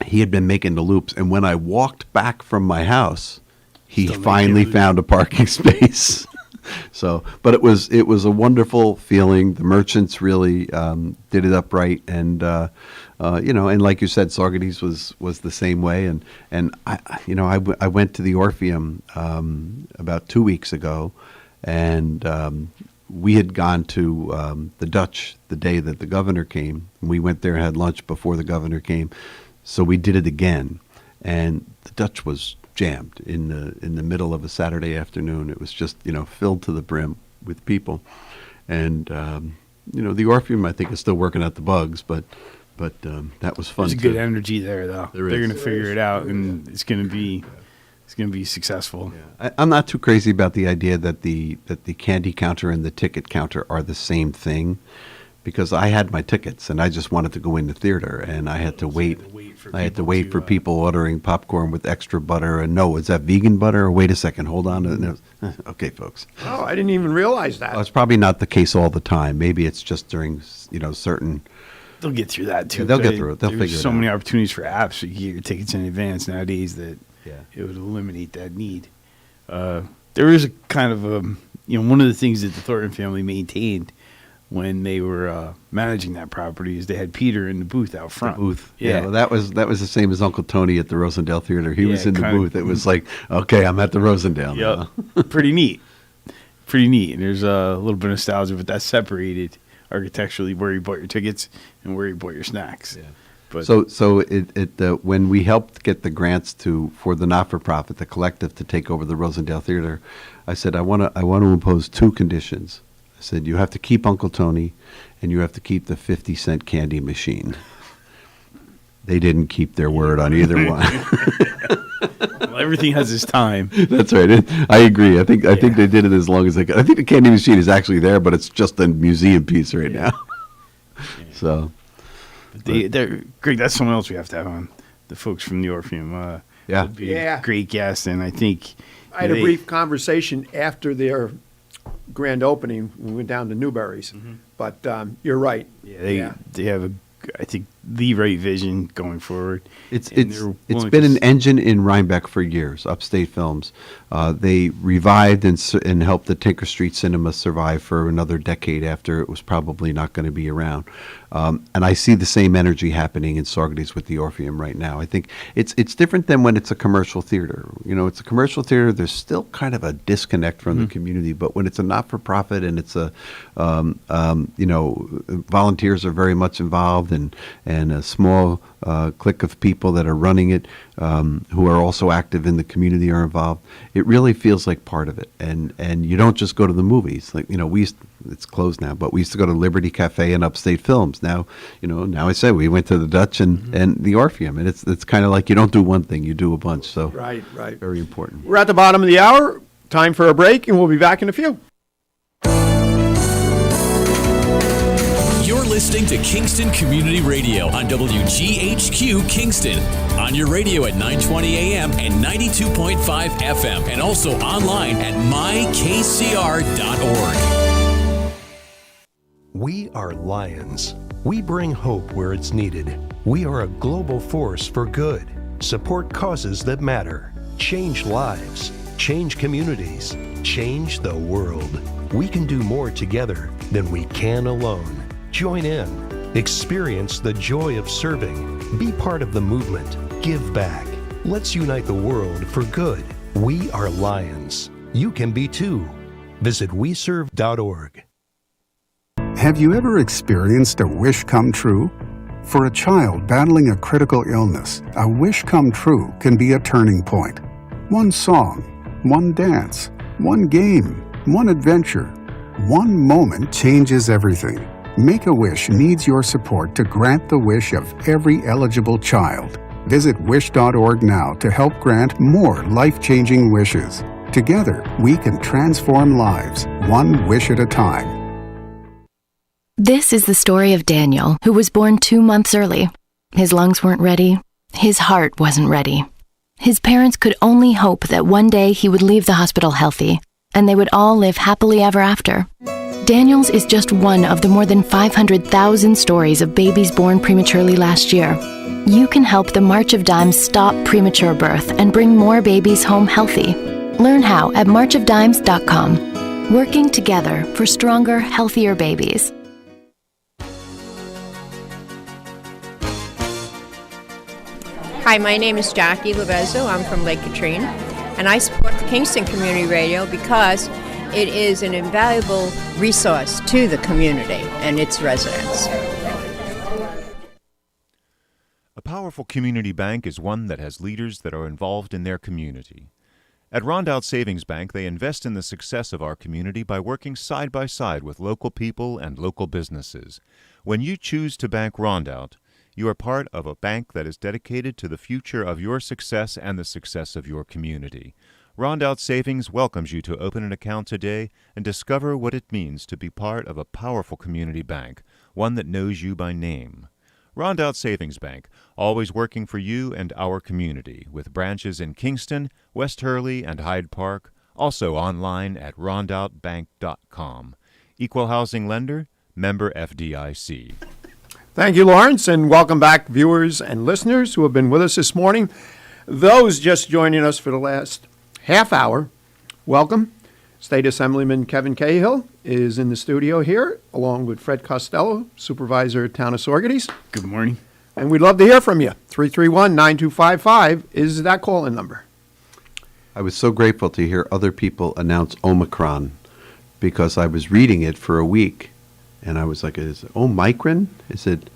he had been making the loops. And when I walked back from my house, he finally found a parking space. But it was a wonderful feeling. The merchants really did it up right, and and like you said, Sorgaties was the same way. And I went to the Orpheum about 2 weeks ago, and we had gone to the Dutch the day that the governor came. We went there and had lunch before the governor came, so we did it again, and the Dutch was jammed in the middle of a Saturday afternoon. It was just filled to the brim with people, and the Orpheum I think is still working out the bugs, but that was fun. There's a good energy there, though. They're going to figure it out, and it's going to be successful. Yeah. I'm not too crazy about the idea that the candy counter and the ticket counter are the same thing, because I had my tickets and I just wanted to go in the theater, and I had to wait. I had to wait for people ordering popcorn with extra butter, and no, is that vegan butter? Or wait a second, hold on. And it was, okay, folks. Oh, I didn't even realize that. Well, it's probably not the case all the time. Maybe it's just during certain. They'll get through that too. Yeah, they'll get through it. They'll figure it out. There's so many opportunities for apps so you can get your tickets in advance nowadays that it would eliminate that need. There is a kind of one of the things that the Thornton family maintained when they were managing that property is they had Peter in the booth out front. The booth. Yeah, well, that was the same as Uncle Tony at the Rosendale Theater. He was in the booth. It was like, okay, I'm at the Rosendale now. Pretty neat. Pretty neat. And there's a little bit of nostalgia, but that's separated architecturally where you bought your tickets and where you bought your snacks. Yeah. But so when we helped get the grants for the not-for-profit, the collective, to take over the Rosendale Theater, I said I want to impose 2 conditions. I said you have to keep Uncle Tony, and you have to keep the 50-cent candy machine. They didn't keep their word on either one. Well, everything has its time. That's right. I agree. I think they did it as long as they could. I think the candy machine is actually there, but it's just a museum piece right now. So. They're Greg, that's someone else we have to have on, the folks from the Orpheum. Would be a great guest, and I think I had a brief conversation after their grand opening. We went down to Newberry's, but you're right. Yeah, they have a I think, the right vision going forward. It's been an engine in Rhinebeck for years. Upstate Films, they revived and helped the Tinker Street Cinema survive for another decade after it was probably not going to be around. And I see the same energy happening in Saugerties with the Orpheum right now. I think it's different than when it's a commercial theater. It's a commercial theater. There's still kind of a disconnect from the community. But when it's a not-for-profit and it's a, volunteers are very much involved and a small clique of people that are running it, who are also active in the community, are involved. It really feels like part of it. And you don't just go to the movies. It's closed now, but we used to go to Liberty Cafe and Upstate Films. Now, now I say we went to the Dutch and the Orpheum, and it's kind of like you don't do one thing, you do a bunch. So right, very important. We're at the bottom of the hour. Time for a break, and we'll be back in a few. You're listening to Kingston Community Radio on WGHQ Kingston. On your radio at 920 AM and 92.5 FM, and also online at mykcr.org. We are Lions. We bring hope where it's needed. We are a global force for good. Support causes that matter. Change lives. Change communities. Change the world. We can do more together than we can alone. Join in. Experience the joy of serving. Be part of the movement. Give back. Let's unite the world for good. We are Lions. You can be too. Visit weserve.org. Have you ever experienced a wish come true? For a child battling a critical illness, a wish come true can be a turning point. One song, one dance, one game, one adventure, one moment changes everything. Make-A-Wish needs your support to grant the wish of every eligible child. Visit wish.org now to help grant more life-changing wishes. Together, we can transform lives, one wish at a time. This is the story of Daniel, who was born 2 months early. His lungs weren't ready. His heart wasn't ready. His parents could only hope that one day he would leave the hospital healthy, and they would all live happily ever after. Daniel's is just one of the more than 500,000 stories of babies born prematurely last year. You can help the March of Dimes stop premature birth and bring more babies home healthy. Learn how at marchofdimes.com. Working together for stronger, healthier babies. Hi, my name is Jackie Lovezzo. I'm from Lake Katrine, and I support the Kingston Community Radio because it is an invaluable resource to the community and its residents. A powerful community bank is one that has leaders that are involved in their community. At Rondout Savings Bank, they invest in the success of our community by working side by side with local people and local businesses. When you choose to bank Rondout, you are part of a bank that is dedicated to the future of your success and the success of your community. Rondout Savings welcomes you to open an account today and discover what it means to be part of a powerful community bank, one that knows you by name. Rondout Savings Bank, always working for you and our community, with branches in Kingston, West Hurley, and Hyde Park, also online at rondoutbank.com. Equal housing lender, member FDIC. Thank you, Lawrence, and welcome back, viewers and listeners who have been with us this morning. Those just joining us for the last half hour, welcome. State Assemblyman Kevin Cahill is in the studio here, along with Fred Costello, Supervisor, Town of Saugerties. Good morning. And we'd love to hear from you. 331-9255 is that call-in number. I was so grateful to hear other people announce Omicron, because I was reading it for a week, and I was like, is it Omicron? Is it?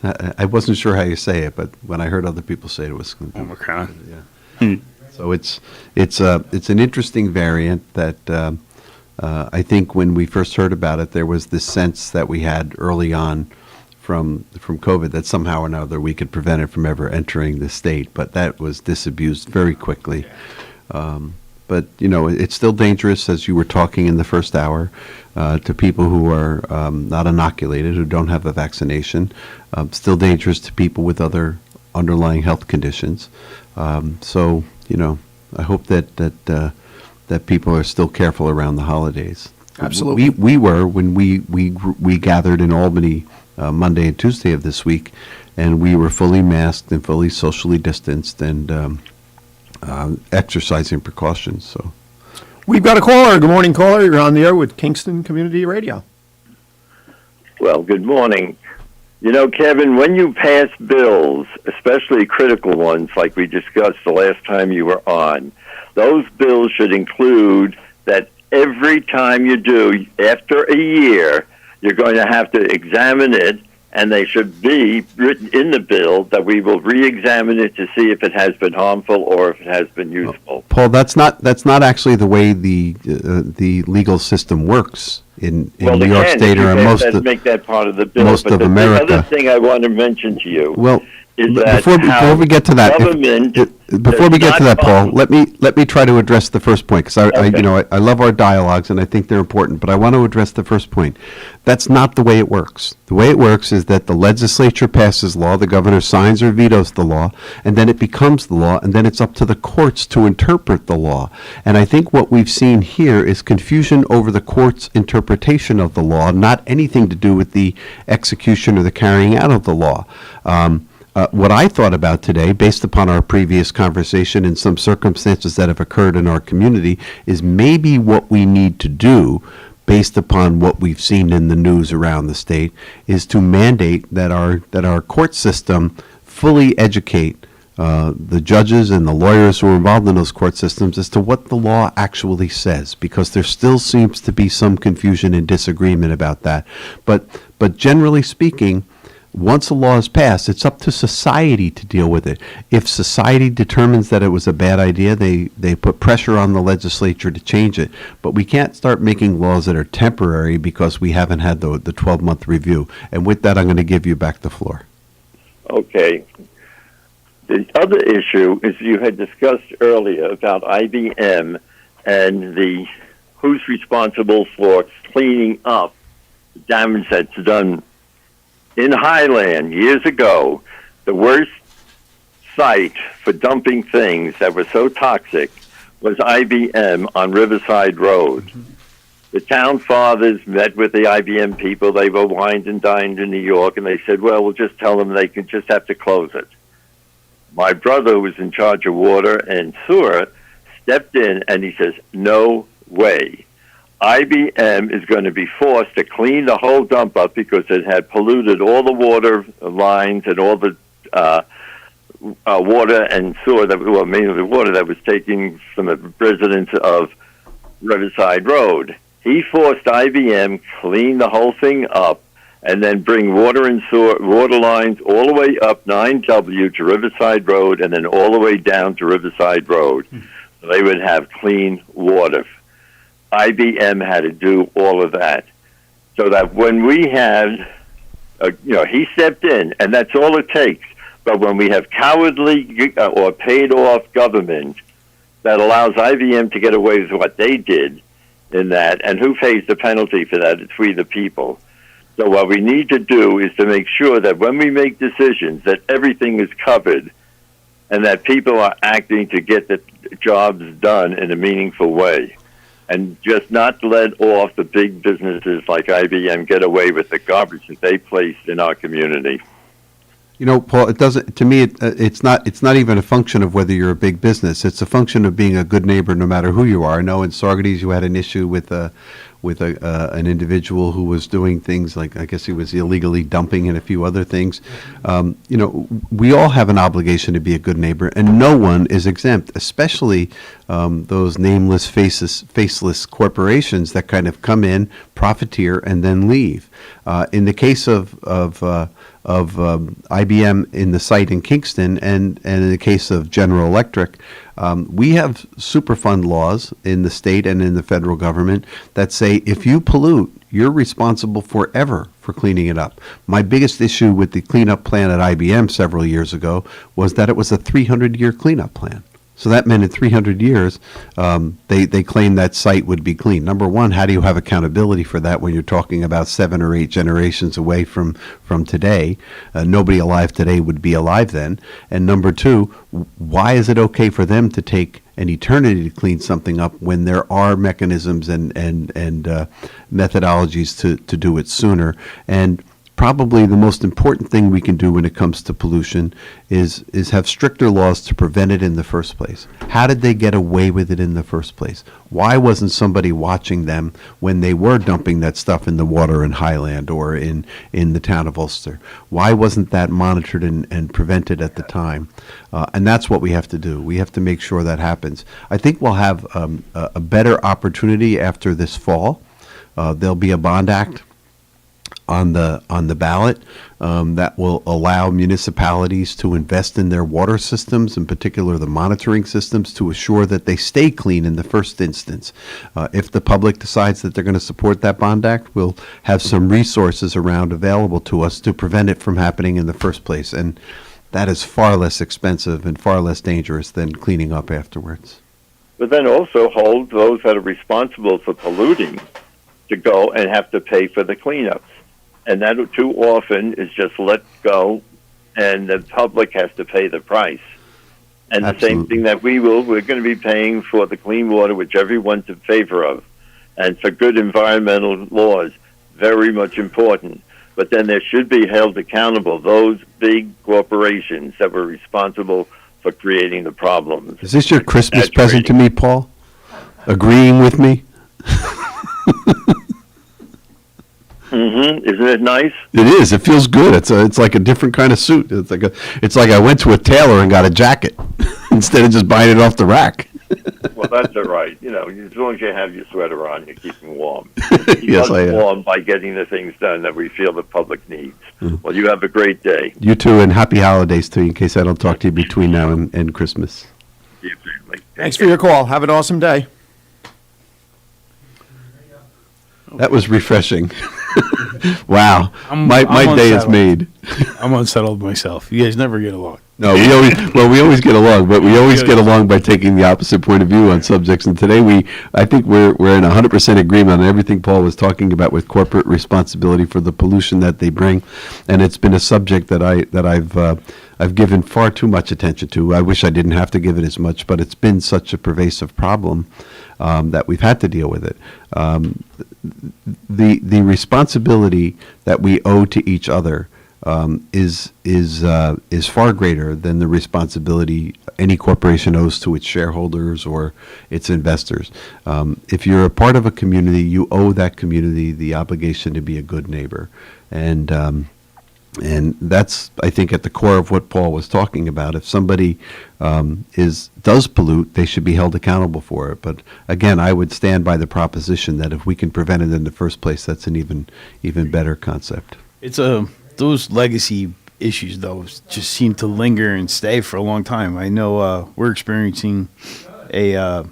I wasn't sure how you say it, but when I heard other people say it, it was Omicron. Yeah. So it's an interesting variant that I think when we first heard about it, there was this sense that we had early on from COVID that somehow or another we could prevent it from ever entering the state, but that was disabused very quickly. But it's still dangerous, as you were talking in the first hour, to people who are not inoculated, who don't have a vaccination. Still dangerous to people with other underlying health conditions. I hope that people are still careful around the holidays. Absolutely. We were when we gathered in Albany Monday and Tuesday of this week, and we were fully masked and fully socially distanced and exercising precautions. So, we've got a caller. Good morning, caller. You're on the air with Kingston Community Radio. Well, good morning. You know, Kevin, when you pass bills, especially critical ones like we discussed the last time you were on, those bills should include that every time you do, after a year, you're going to have to examine it, and they should be written in the bill that we will re-examine it to see if it has been harmful or if it has been useful. Paul, that's not actually the way the legal system works in New York State or in make that part of the bill. Most of America. The other thing I want to mention to you. Well, is that before we get to that, Paul, let me try to address the first point, because I love our dialogues and I think they're important, but I want to address the first point. That's not the way it works. The way it works is that the legislature passes law, the governor signs or vetoes the law, and then it becomes the law, and then it's up to the courts to interpret the law. And I think what we've seen here is confusion over the court's interpretation of the law, not anything to do with the execution or the carrying out of the law. What I thought about today, based upon our previous conversation and some circumstances that have occurred in our community, is maybe what we need to do, based upon what we've seen in the news around the state, is to mandate that our court system fully educate the judges and the lawyers who are involved in those court systems as to what the law actually says, because there still seems to be some confusion and disagreement about that. But generally speaking, once a law is passed, it's up to society to deal with it. If society determines that it was a bad idea, they put pressure on the legislature to change it. But we can't start making laws that are temporary because we haven't had the 12-month review. And with that, I'm going to give you back the floor. Okay. The other issue is you had discussed earlier about IBM and who's responsible for cleaning up the damage that's done. In Highland, years ago, the worst site for dumping things that were so toxic was IBM on Riverside Road. Mm-hmm. The town fathers met with the IBM people. They were wined and dined in New York, and they said, well, we'll just tell them they can just have to close it. My brother, who was in charge of water and sewer, stepped in, and he says, no way. IBM is going to be forced to clean the whole dump up because it had polluted all the water lines and all the water and sewer, mainly the water that was taken from the residents of Riverside Road. He forced IBM clean the whole thing up and then bring water and sewer, water lines all the way up 9W to Riverside Road and then all the way down to Riverside Road. So they would have clean water. IBM had to do all of that. So that when we had, he stepped in, and that's all it takes. But when we have cowardly or paid-off government that allows IBM to get away with what they did in that, and who pays the penalty for that? It's we, the people. So what we need to do is to make sure that when we make decisions, that everything is covered and that people are acting to get the jobs done in a meaningful way. And just not let off the big businesses like IBM get away with the garbage that they placed in our community. You know, Paul, it doesn't. To me, it's not even a function of whether you're a big business. It's a function of being a good neighbor, no matter who you are. I know in Saugerties you had an issue with an individual who was doing things like, I guess he was illegally dumping and a few other things. We all have an obligation to be a good neighbor, and no one is exempt, especially those nameless, faceless corporations that kind of come in, profiteer, and then leave. In the case of IBM in the site in Kingston, and in the case of General Electric, we have Superfund laws in the state and in the federal government that say if you pollute, you're responsible forever for cleaning it up. My biggest issue with the cleanup plan at IBM several years ago was that it was a 300-year cleanup plan. So that meant in 300 years, they claimed that site would be clean. Number one, how do you have accountability for that when you're talking about 7 or 8 generations away from today? Nobody alive today would be alive then. And number two, why is it okay for them to take an eternity to clean something up when there are mechanisms and methodologies to do it sooner? And probably the most important thing we can do when it comes to pollution is have stricter laws to prevent it in the first place. How did they get away with it in the first place? Why wasn't somebody watching them when they were dumping that stuff in the water in Highland or in the town of Ulster? Why wasn't that monitored and prevented at the time? And that's what we have to do. We have to make sure that happens. I think we'll have a better opportunity after this fall. There'll be a bond act on the ballot that will allow municipalities to invest in their water systems, in particular the monitoring systems, to assure that they stay clean in the first instance. If the public decides that they're going to support that bond act, we'll have some resources around available to us to prevent it from happening in the first place. And that is far less expensive and far less dangerous than cleaning up afterwards. But then also hold those that are responsible for polluting to go and have to pay for the cleanups. And that too often is just let go, and the public has to pay the price. And the same thing that we're going to be paying for the clean water, which everyone's in favor of. And for good environmental laws, very much important. But then there should be held accountable those big corporations that were responsible for creating the problems. Is this your Christmas present to me, Paul? Agreeing with me? Mm-hmm. Isn't it nice? It is. It feels good. It's like a different kind of suit. It's like I went to a tailor and got a jacket instead of just buying it off the rack. Well, that's all right. You know, as long as you have your sweater on, you're keeping warm. Yes, I am. Warm by getting the things done that we feel the public needs. Well, you have a great day. You too, and happy holidays to you in case I don't talk to you between now and Christmas. Thanks for your call. Have an awesome day. That was refreshing. Wow. I'm my day is unsettled. made. I'm unsettled myself. You guys never get along. No, we always get along, but we always get along by taking the opposite point of view on subjects. And today I think we're in 100% agreement on everything Paul was talking about with corporate responsibility for the pollution that they bring, and it's been a subject that I've given far too much attention to. I wish I didn't have to give it as much, but it's been such a pervasive problem that we've had to deal with it. The responsibility that we owe to each other is far greater than the responsibility any corporation owes to its shareholders or its investors. If you're a part of a community, you owe that community the obligation to be a good neighbor, and that's, I think, at the core of what Paul was talking about. If somebody does pollute, they should be held accountable for it. But again, I would stand by the proposition that if we can prevent it in the first place, that's an even better concept. It's those legacy issues, though, just seem to linger and stay for a long time. I know we're experiencing so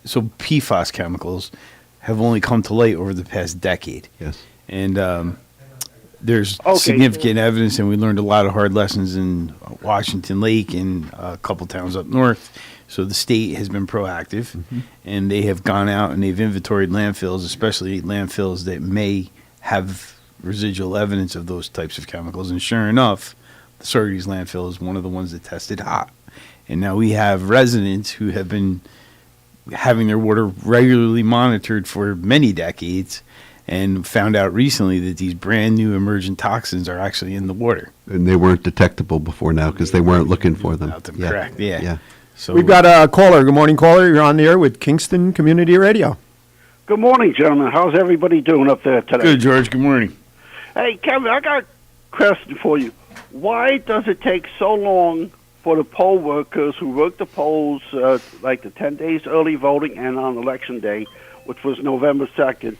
PFAS chemicals have only come to light over the past decade. Yes. And there's significant evidence, and we learned a lot of hard lessons in Washington Lake and a couple towns up north. So the state has been proactive, and they have gone out and they've inventoried landfills, especially landfills that may have residual evidence of those types of chemicals. And sure enough, the Surtees landfill is one of the ones that tested hot. And now we have residents who have been having their water regularly monitored for many decades and found out recently that these brand new emergent toxins are actually in the water. And they weren't detectable before now because they weren't looking for them. Correct, yeah. So we've got a caller. Good morning, caller. You're on the air with Kingston Community Radio. Good morning, gentlemen. How's everybody doing up there today? Good, George. Good morning. Hey, Kevin, I got a question for you. Why does it take so long for the poll workers who work the polls, like the 10 days early voting and on Election Day, which was November 2nd,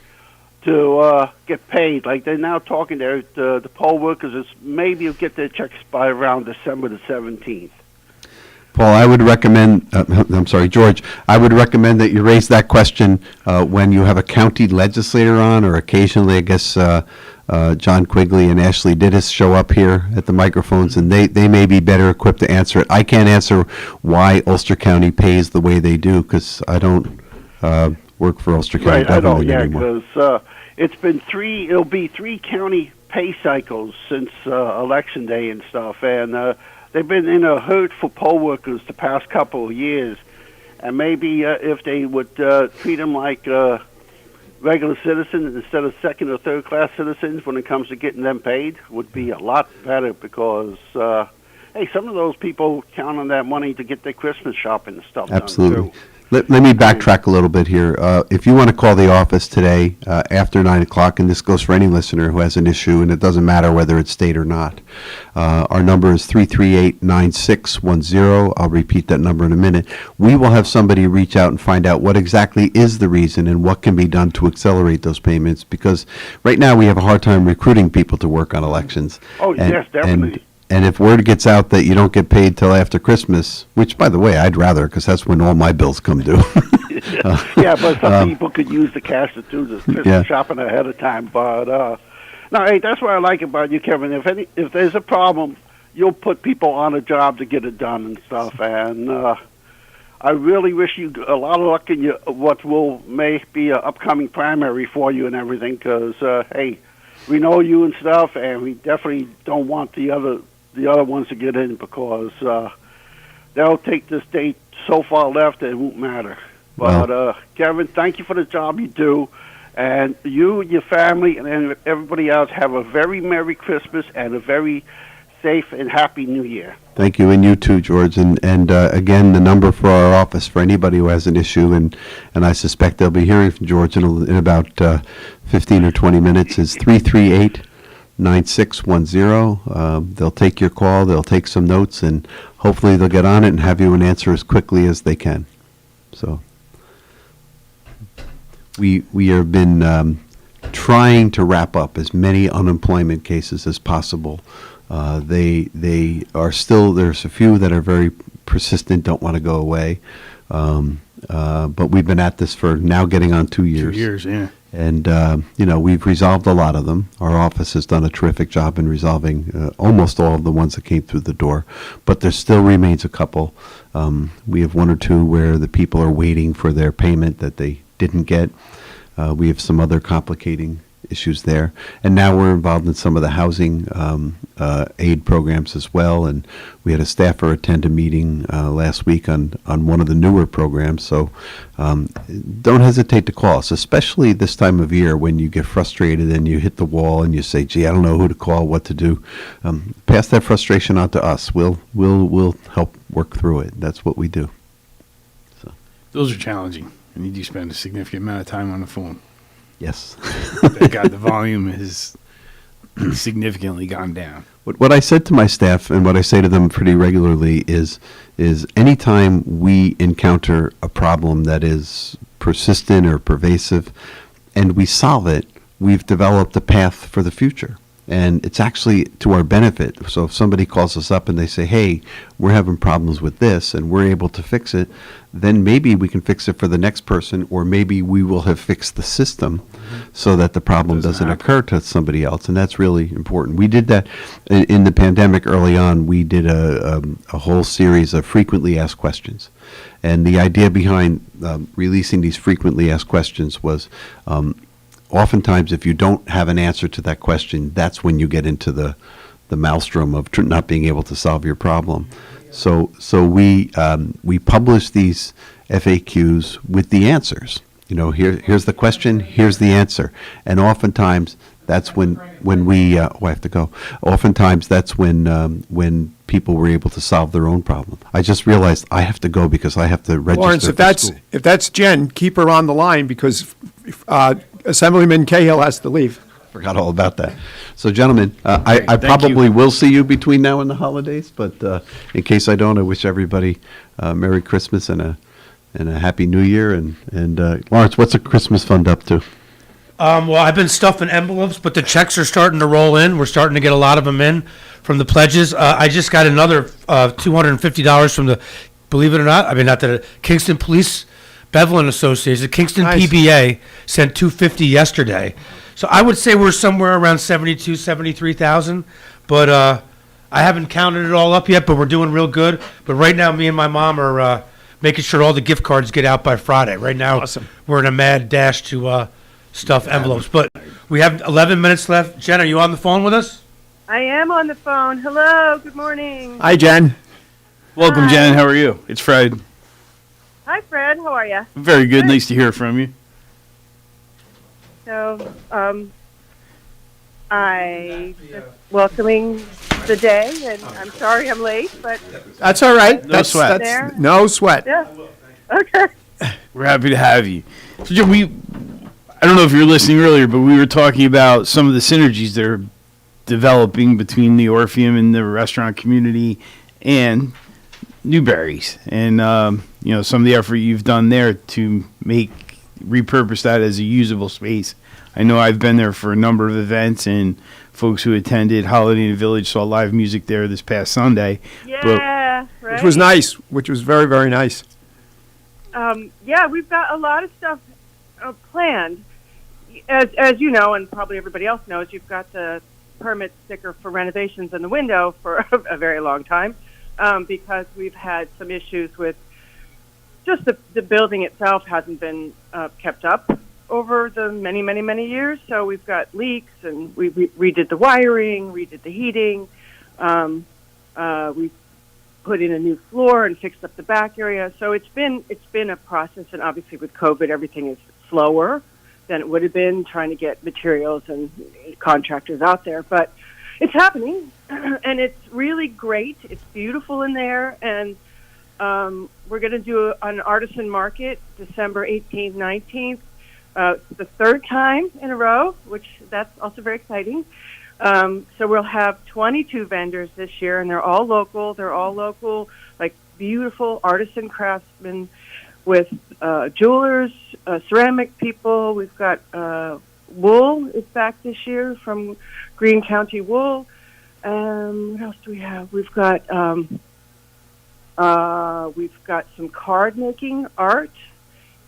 to get paid? Like, they're now talking there, the poll workers is maybe you'll get their checks by around December the 17th. Paul, I would recommend, George, I would recommend that you raise that question when you have a county legislator on, or occasionally, I guess, John Quigley and Ashley Dittis show up here at the microphones, and they may be better equipped to answer it. I can't answer why Ulster County pays the way they do, because I don't work for Ulster County government anymore. Because it'll be three county pay cycles since Election Day and stuff, and they've been in a hurt for poll workers the past couple of years, and maybe if they would treat them like regular citizens instead of second or third class citizens when it comes to getting them paid would be a lot better because, hey, some of those people count on that money to get their Christmas shopping and stuff Absolutely. done, too. Let me backtrack a little bit here. If you want to call the office today after 9 o'clock, and this goes for any listener who has an issue, and it doesn't matter whether it's state or not, our number is 338-9610. I'll repeat that number in a minute. We will have somebody reach out and find out what exactly is the reason and what can be done to accelerate those payments, because right now we have a hard time recruiting people to work on elections. Oh, yes, definitely. And if word gets out that you don't get paid till after Christmas, which, by the way, I'd rather, because that's when all my bills come due. Yeah, but some people could use the cash to do the Christmas shopping ahead of time. But no, hey, that's what I like about you, Kevin. If there's a problem, you'll put people on a job to get it done and stuff. And I really wish you a lot of luck in may be an upcoming primary for you and everything. Because hey, we know you and stuff, and we definitely don't want the other ones to get in because they'll take this date so far left that it won't matter. But Kevin, thank you for the job you do, and you, your family, and everybody else have a very Merry Christmas and a very safe and happy New Year. Thank you, and you too, George. And again, the number for our office for anybody who has an issue, and I suspect they'll be hearing from George in about 15 or 20 minutes, is 338-9610. They'll take your call, they'll take some notes, and hopefully they'll get on it and have you an answer as quickly as they can. So we have been trying to wrap up as many unemployment cases as possible. They are still, there's a few that are very persistent, don't want to go away. But we've been at this for now getting on 2 years. 2 years, yeah. And, we've resolved a lot of them. Our office has done a terrific job in resolving almost all of the ones that came through the door. But there still remains a couple. We have one or two where the people are waiting for their payment that they didn't get. We have some other complicating issues there. And now we're involved in some of the housing aid programs as well. And we had a staffer attend a meeting last week on one of the newer programs. So don't hesitate to call us, especially this time of year when you get frustrated and you hit the wall and you say, gee, I don't know who to call, what to do. Pass that frustration on to us. We'll help work through it. That's what we do. So those are challenging. And you do spend a significant amount of time on the phone. Yes. Thank God the volume has significantly gone down. What I said to my staff and what I say to them pretty regularly is anytime we encounter a problem that is persistent or pervasive and we solve it, we've developed a path for the future. And it's actually to our benefit. So if somebody calls us up and they say, hey, we're having problems with this and we're able to fix it, then maybe we can fix it for the next person, or maybe we will have fixed the system so that the problem doesn't occur to somebody else. And that's really important. We did that in the pandemic early on. We did a whole series of frequently asked questions. And the idea behind releasing these frequently asked questions was oftentimes, if you don't have an answer to that question, that's when you get into the maelstrom of not being able to solve your problem. So we publish these FAQs with the answers. Here's the question, here's the answer, and oftentimes that's when we I have to go. Oftentimes that's when people were able to solve their own problem. I just realized I have to go because I have to register. Lawrence, if that's Jen, keep her on the line because Assemblyman Cahill has to leave. Forgot all about that. So, gentlemen, I probably will see you between now and the holidays, but in case I don't, I wish everybody Merry Christmas and a Happy New Year. And Lawrence, what's a Christmas fund up to? Well, I've been stuffing envelopes, but the checks are starting to roll in. We're starting to get a lot of them in from the pledges. I just got another $250 from the, believe it or not, Kingston Police Bevelin Association. The Kingston PBA sent $250 yesterday. So I would say we're somewhere around 73,000, but I haven't counted it all up yet, but we're doing real good. But right now, me and my mom are making sure all the gift cards get out by Friday. Right now, we're in a mad dash to stuff envelopes. But we have 11 minutes left. Jen, are you on the phone with us? I am on the phone. Hello, good morning. Hi, Jen. Welcome, Hi. Jen. How are you? It's Fred. Hi, Fred. How are you? Very good. Nice to hear from you. So I just welcoming the day, and I'm sorry I'm late, but That's all right. No sweat. There. No sweat. Yeah. Okay. We're happy to have you. So, Jim, I don't know if you were listening earlier, but we were talking about some of the synergies that are developing between the Orpheum and the restaurant community and Newberry's, and some of the effort you've done there to repurpose that as a usable space. I know I've been there for a number of events, and folks who attended Holiday in the Village saw live music there this past Sunday. Yeah, right. Which was nice, which was very, very nice. Yeah, we've got a lot of stuff planned. As you know, and probably everybody else knows, you've got the permit sticker for renovations in the window for a very long time, because we've had some issues with just the building itself hasn't been kept up over the many, many, many years. So we've got leaks, and we redid the wiring, redid the heating. We put in a new floor and fixed up the back area. So it's been a process, and obviously with COVID, everything is slower than it would have been trying to get materials and contractors out there. But it's happening, and it's really great. It's beautiful in there, and we're going to do an artisan market December 18th, 19th, the third time in a row, which that's also very exciting. So we'll have 22 vendors this year, and they're all local. They're all local, like beautiful artisan craftsmen with jewelers, ceramic people. We've got wool is back this year from Greene County Wool. What else do we have? We've got some card making, art,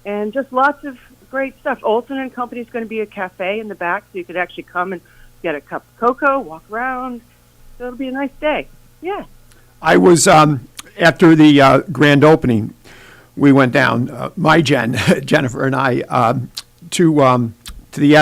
and just lots of great stuff. Olson and Company is going to be a cafe in the back, so you could actually come and get a cup of cocoa, walk around. So it'll be a nice day. Yeah. I was after the grand opening. We went down, Jennifer and I, to the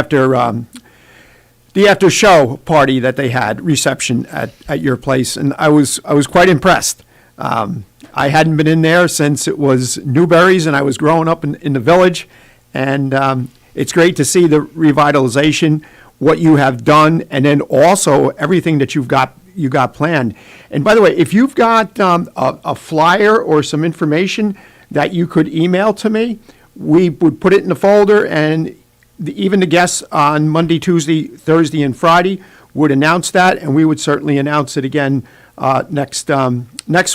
after show party that they had, reception at your place, and I was quite impressed. I hadn't been in there since it was Newberry's, and I was growing up in the village, and it's great to see the revitalization, what you have done, and then also everything that you got planned. And by the way, if you've got a flyer or some information that you could email to me, we would put it in the folder, and even the guests on Monday, Tuesday, Thursday, and Friday would announce that, and we would certainly announce it again next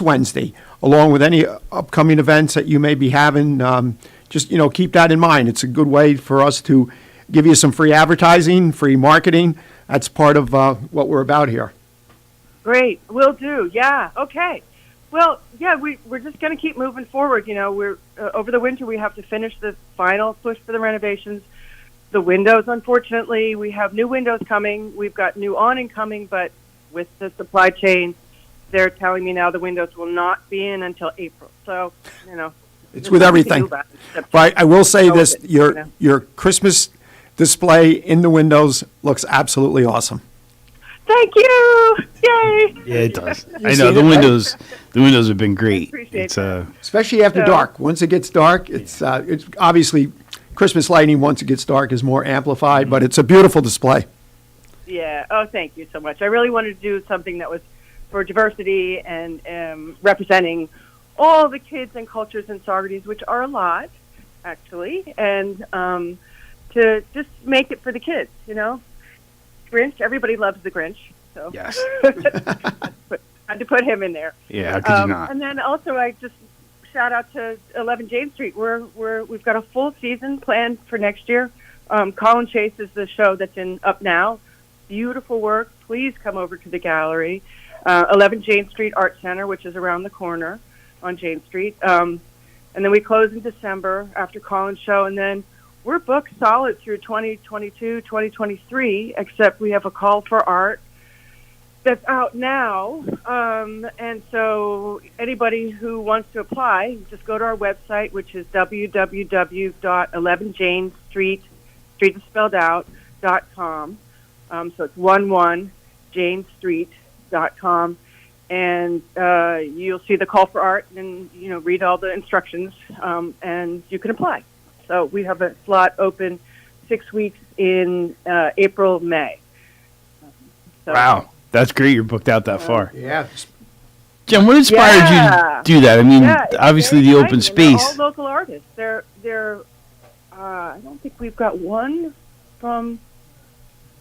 Wednesday, along with any upcoming events that you may be having. Just keep that in mind. It's a good way for us to give you some free advertising, free marketing. That's part of what we're about here. Great, will do. Yeah, okay. Well, yeah, we're just going to keep moving forward. We're over the winter we have to finish the final push for the renovations. The windows, unfortunately, we have new windows coming. We've got new awning coming, but with the supply chain, they're telling me now the windows will not be in until April. So, it's with everything. But I will say this: your Christmas display in the windows looks absolutely awesome. Thank you! Yay! Yeah, it does. I know the windows. The windows have been great. It's especially after dark. Once it gets dark, it's obviously Christmas lighting. Once it gets dark, is more amplified, but it's a beautiful display. Yeah. Oh, thank you so much. I really wanted to do something that was for diversity and representing all the kids and cultures in Saugerties, which are a lot, actually, and to just make it for the kids. Grinch. Everybody loves the Grinch. So yes. had to put him in there. Yeah, how could you not? And then also I just shout out to 11 Jane Street. We've got a full season planned for next year. Colin Chase is the show that's up now. Beautiful work. Please come over to the gallery. 11 Jane Street Art Center, which is around the corner on Jane Street. And then we close in December after Colin's show, and then we're booked solid through 2022, 2023, except we have a call for art that's out now. And so anybody who wants to apply, just go to our website, which is www.11janestreet, street is spelled out, .com. So it's 11janestreet.com. And you'll see the call for art and, read all the instructions, and you can apply. So we have a slot open 6 weeks in April, May. So, Wow, that's great. You're booked out that far. Yeah. Jen, what inspired you to do that? I mean, it's obviously very the open exciting, and space. they're all local artists. They're I don't think we've got one from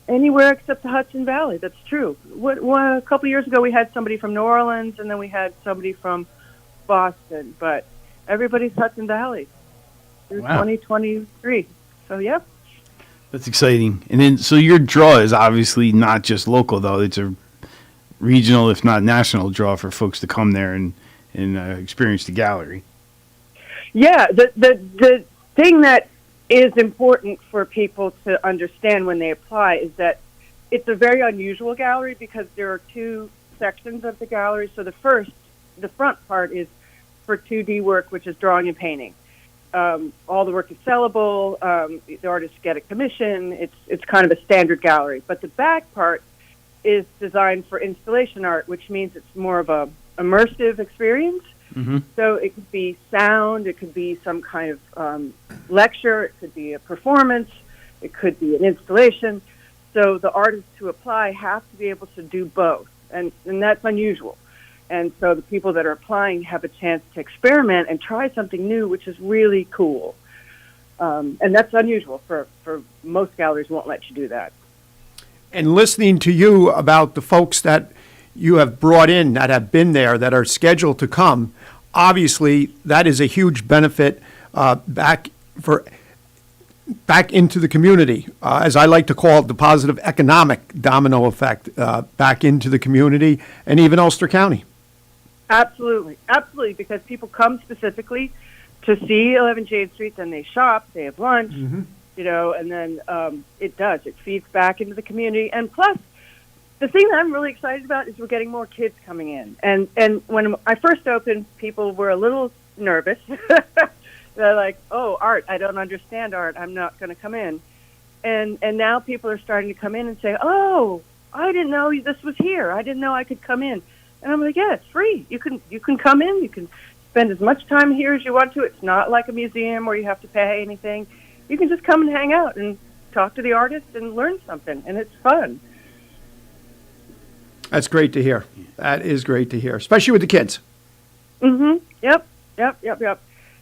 anywhere except the Hudson Valley. That's true. A couple years ago, we had somebody from New Orleans, and then we had somebody from Boston. But everybody's Hudson Valley through 2023. So, yeah. That's exciting. And then, so your draw is obviously not just local, though. It's a regional, if not national, draw for folks to come there and experience the gallery. Yeah, the thing that is important for people to understand when they apply is that it's a very unusual gallery because there are two sections of the gallery. So the front part is for 2D work, which is drawing and painting. All the work is sellable. The artists get a commission. It's kind of a standard gallery. But the back part is designed for installation art, which means it's more of a immersive experience. Mm-hmm. So it could be sound, it could be some kind of lecture, it could be a performance, it could be an installation. So the artists who apply have to be able to do both, and that's unusual. And so the people that are applying have a chance to experiment and try something new, which is really cool. And that's unusual for most galleries won't let you do that. And listening to you about the folks that you have brought in that have been there, that are scheduled to come, obviously that is a huge benefit back into the community, as I like to call it, the positive economic domino effect back into the community and even Ulster County. Absolutely, because people come specifically to see 11 Jade Street, then they shop, they have lunch, and then it feeds back into the community. And plus, the thing that I'm really excited about is we're getting more kids coming in. And when I first opened, people were a little nervous. They're like, oh, art, I don't understand art, I'm not going to come in. And now people are starting to come in and say, oh, I didn't know this was here. I didn't know I could come in. And I'm like, yeah, it's free. You can come in. You can spend as much time here as you want to. It's not like a museum where you have to pay anything. You can just come and hang out and talk to the artist and learn something, and it's fun. That's great to hear. That is great to hear, especially with the kids. Mm-hmm. Yep.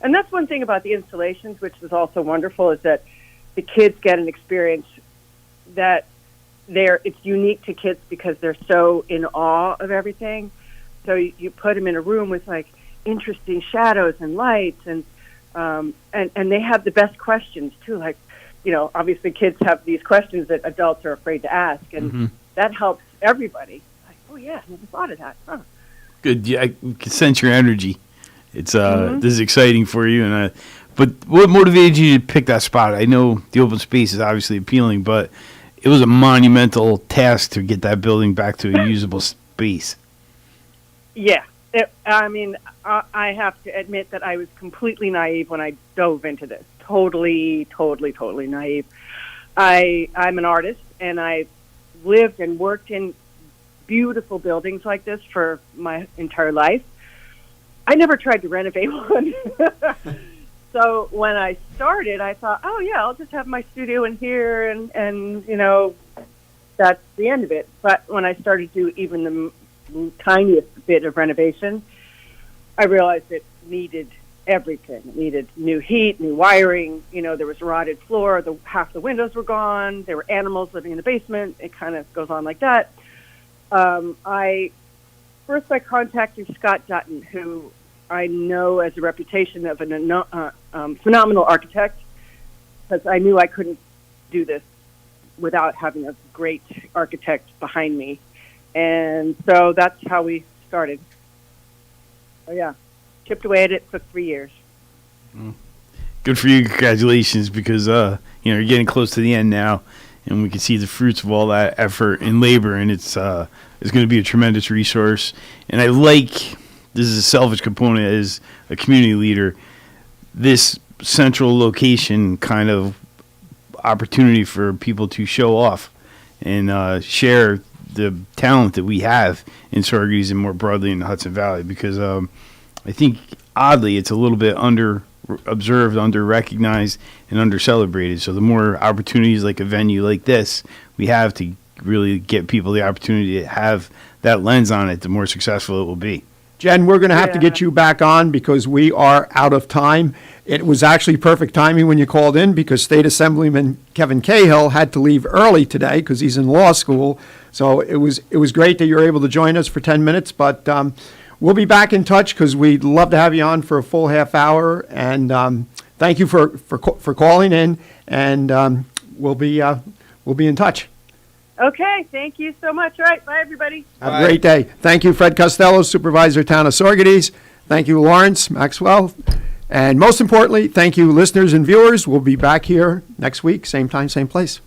And that's one thing about the installations, which is also wonderful, is that the kids get an experience that it's unique to kids because they're so in awe of everything. So you put them in a room with like interesting shadows and lights, and they have the best questions too. Like, obviously kids have these questions that adults are afraid to ask, and that helps everybody. Like, oh yeah, I never thought of that. Huh. Good. Yeah, I can sense your energy. It's this is exciting for you, and but what motivated you to pick that spot? I know the open space is obviously appealing, but it was a monumental task to get that building back to a usable space. Yeah. I have to admit that I was completely naive when I dove into this. Totally naive. I'm an artist, and I lived and worked in beautiful buildings like this for my entire life. I never tried to renovate one. So when I started, I thought, oh yeah, I'll just have my studio in here, and that's the end of it. But when I started to do even the tiniest bit of renovation, I realized it needed everything. It needed new heat, new wiring. There was rotted floor. Half the windows were gone. There were animals living in the basement. It kind of goes on like that. I contacted Scott Dutton, who I know as a reputation of a phenomenal architect, because I knew I couldn't do this without having a great architect behind me. And so that's how we started. So yeah, chipped away at it, took 3 years. Good for you. Congratulations, because you're getting close to the end now, and we can see the fruits of all that effort and labor, and it's going to be a tremendous resource. And I like, this is a selfish component as a community leader, this central location kind of opportunity for people to show off and share the talent that we have in Saugerties and more broadly in the Hudson Valley, because I think oddly it's a little bit underrepresented observed, under-recognized, and under-celebrated. So the more opportunities like a venue like this we have to really get people the opportunity to have that lens on it, the more successful it will be. Jen, we're going to have to get you back on because we are out of time. It was actually perfect timing when you called in because State Assemblyman Kevin Cahill had to leave early today because he's in law school. So it was great that you were able to join us for 10 minutes, but we'll be back in touch because we'd love to have you on for a full half hour. And thank you for calling in, and we'll be in touch. Okay, thank you so much. All right, bye, everybody. Have a great day. Thank you, Fred Costello, Supervisor, Town of Saugerties. Thank you, Lawrence Maxwell. And most importantly, thank you, listeners and viewers. We'll be back here next week, same time, same place.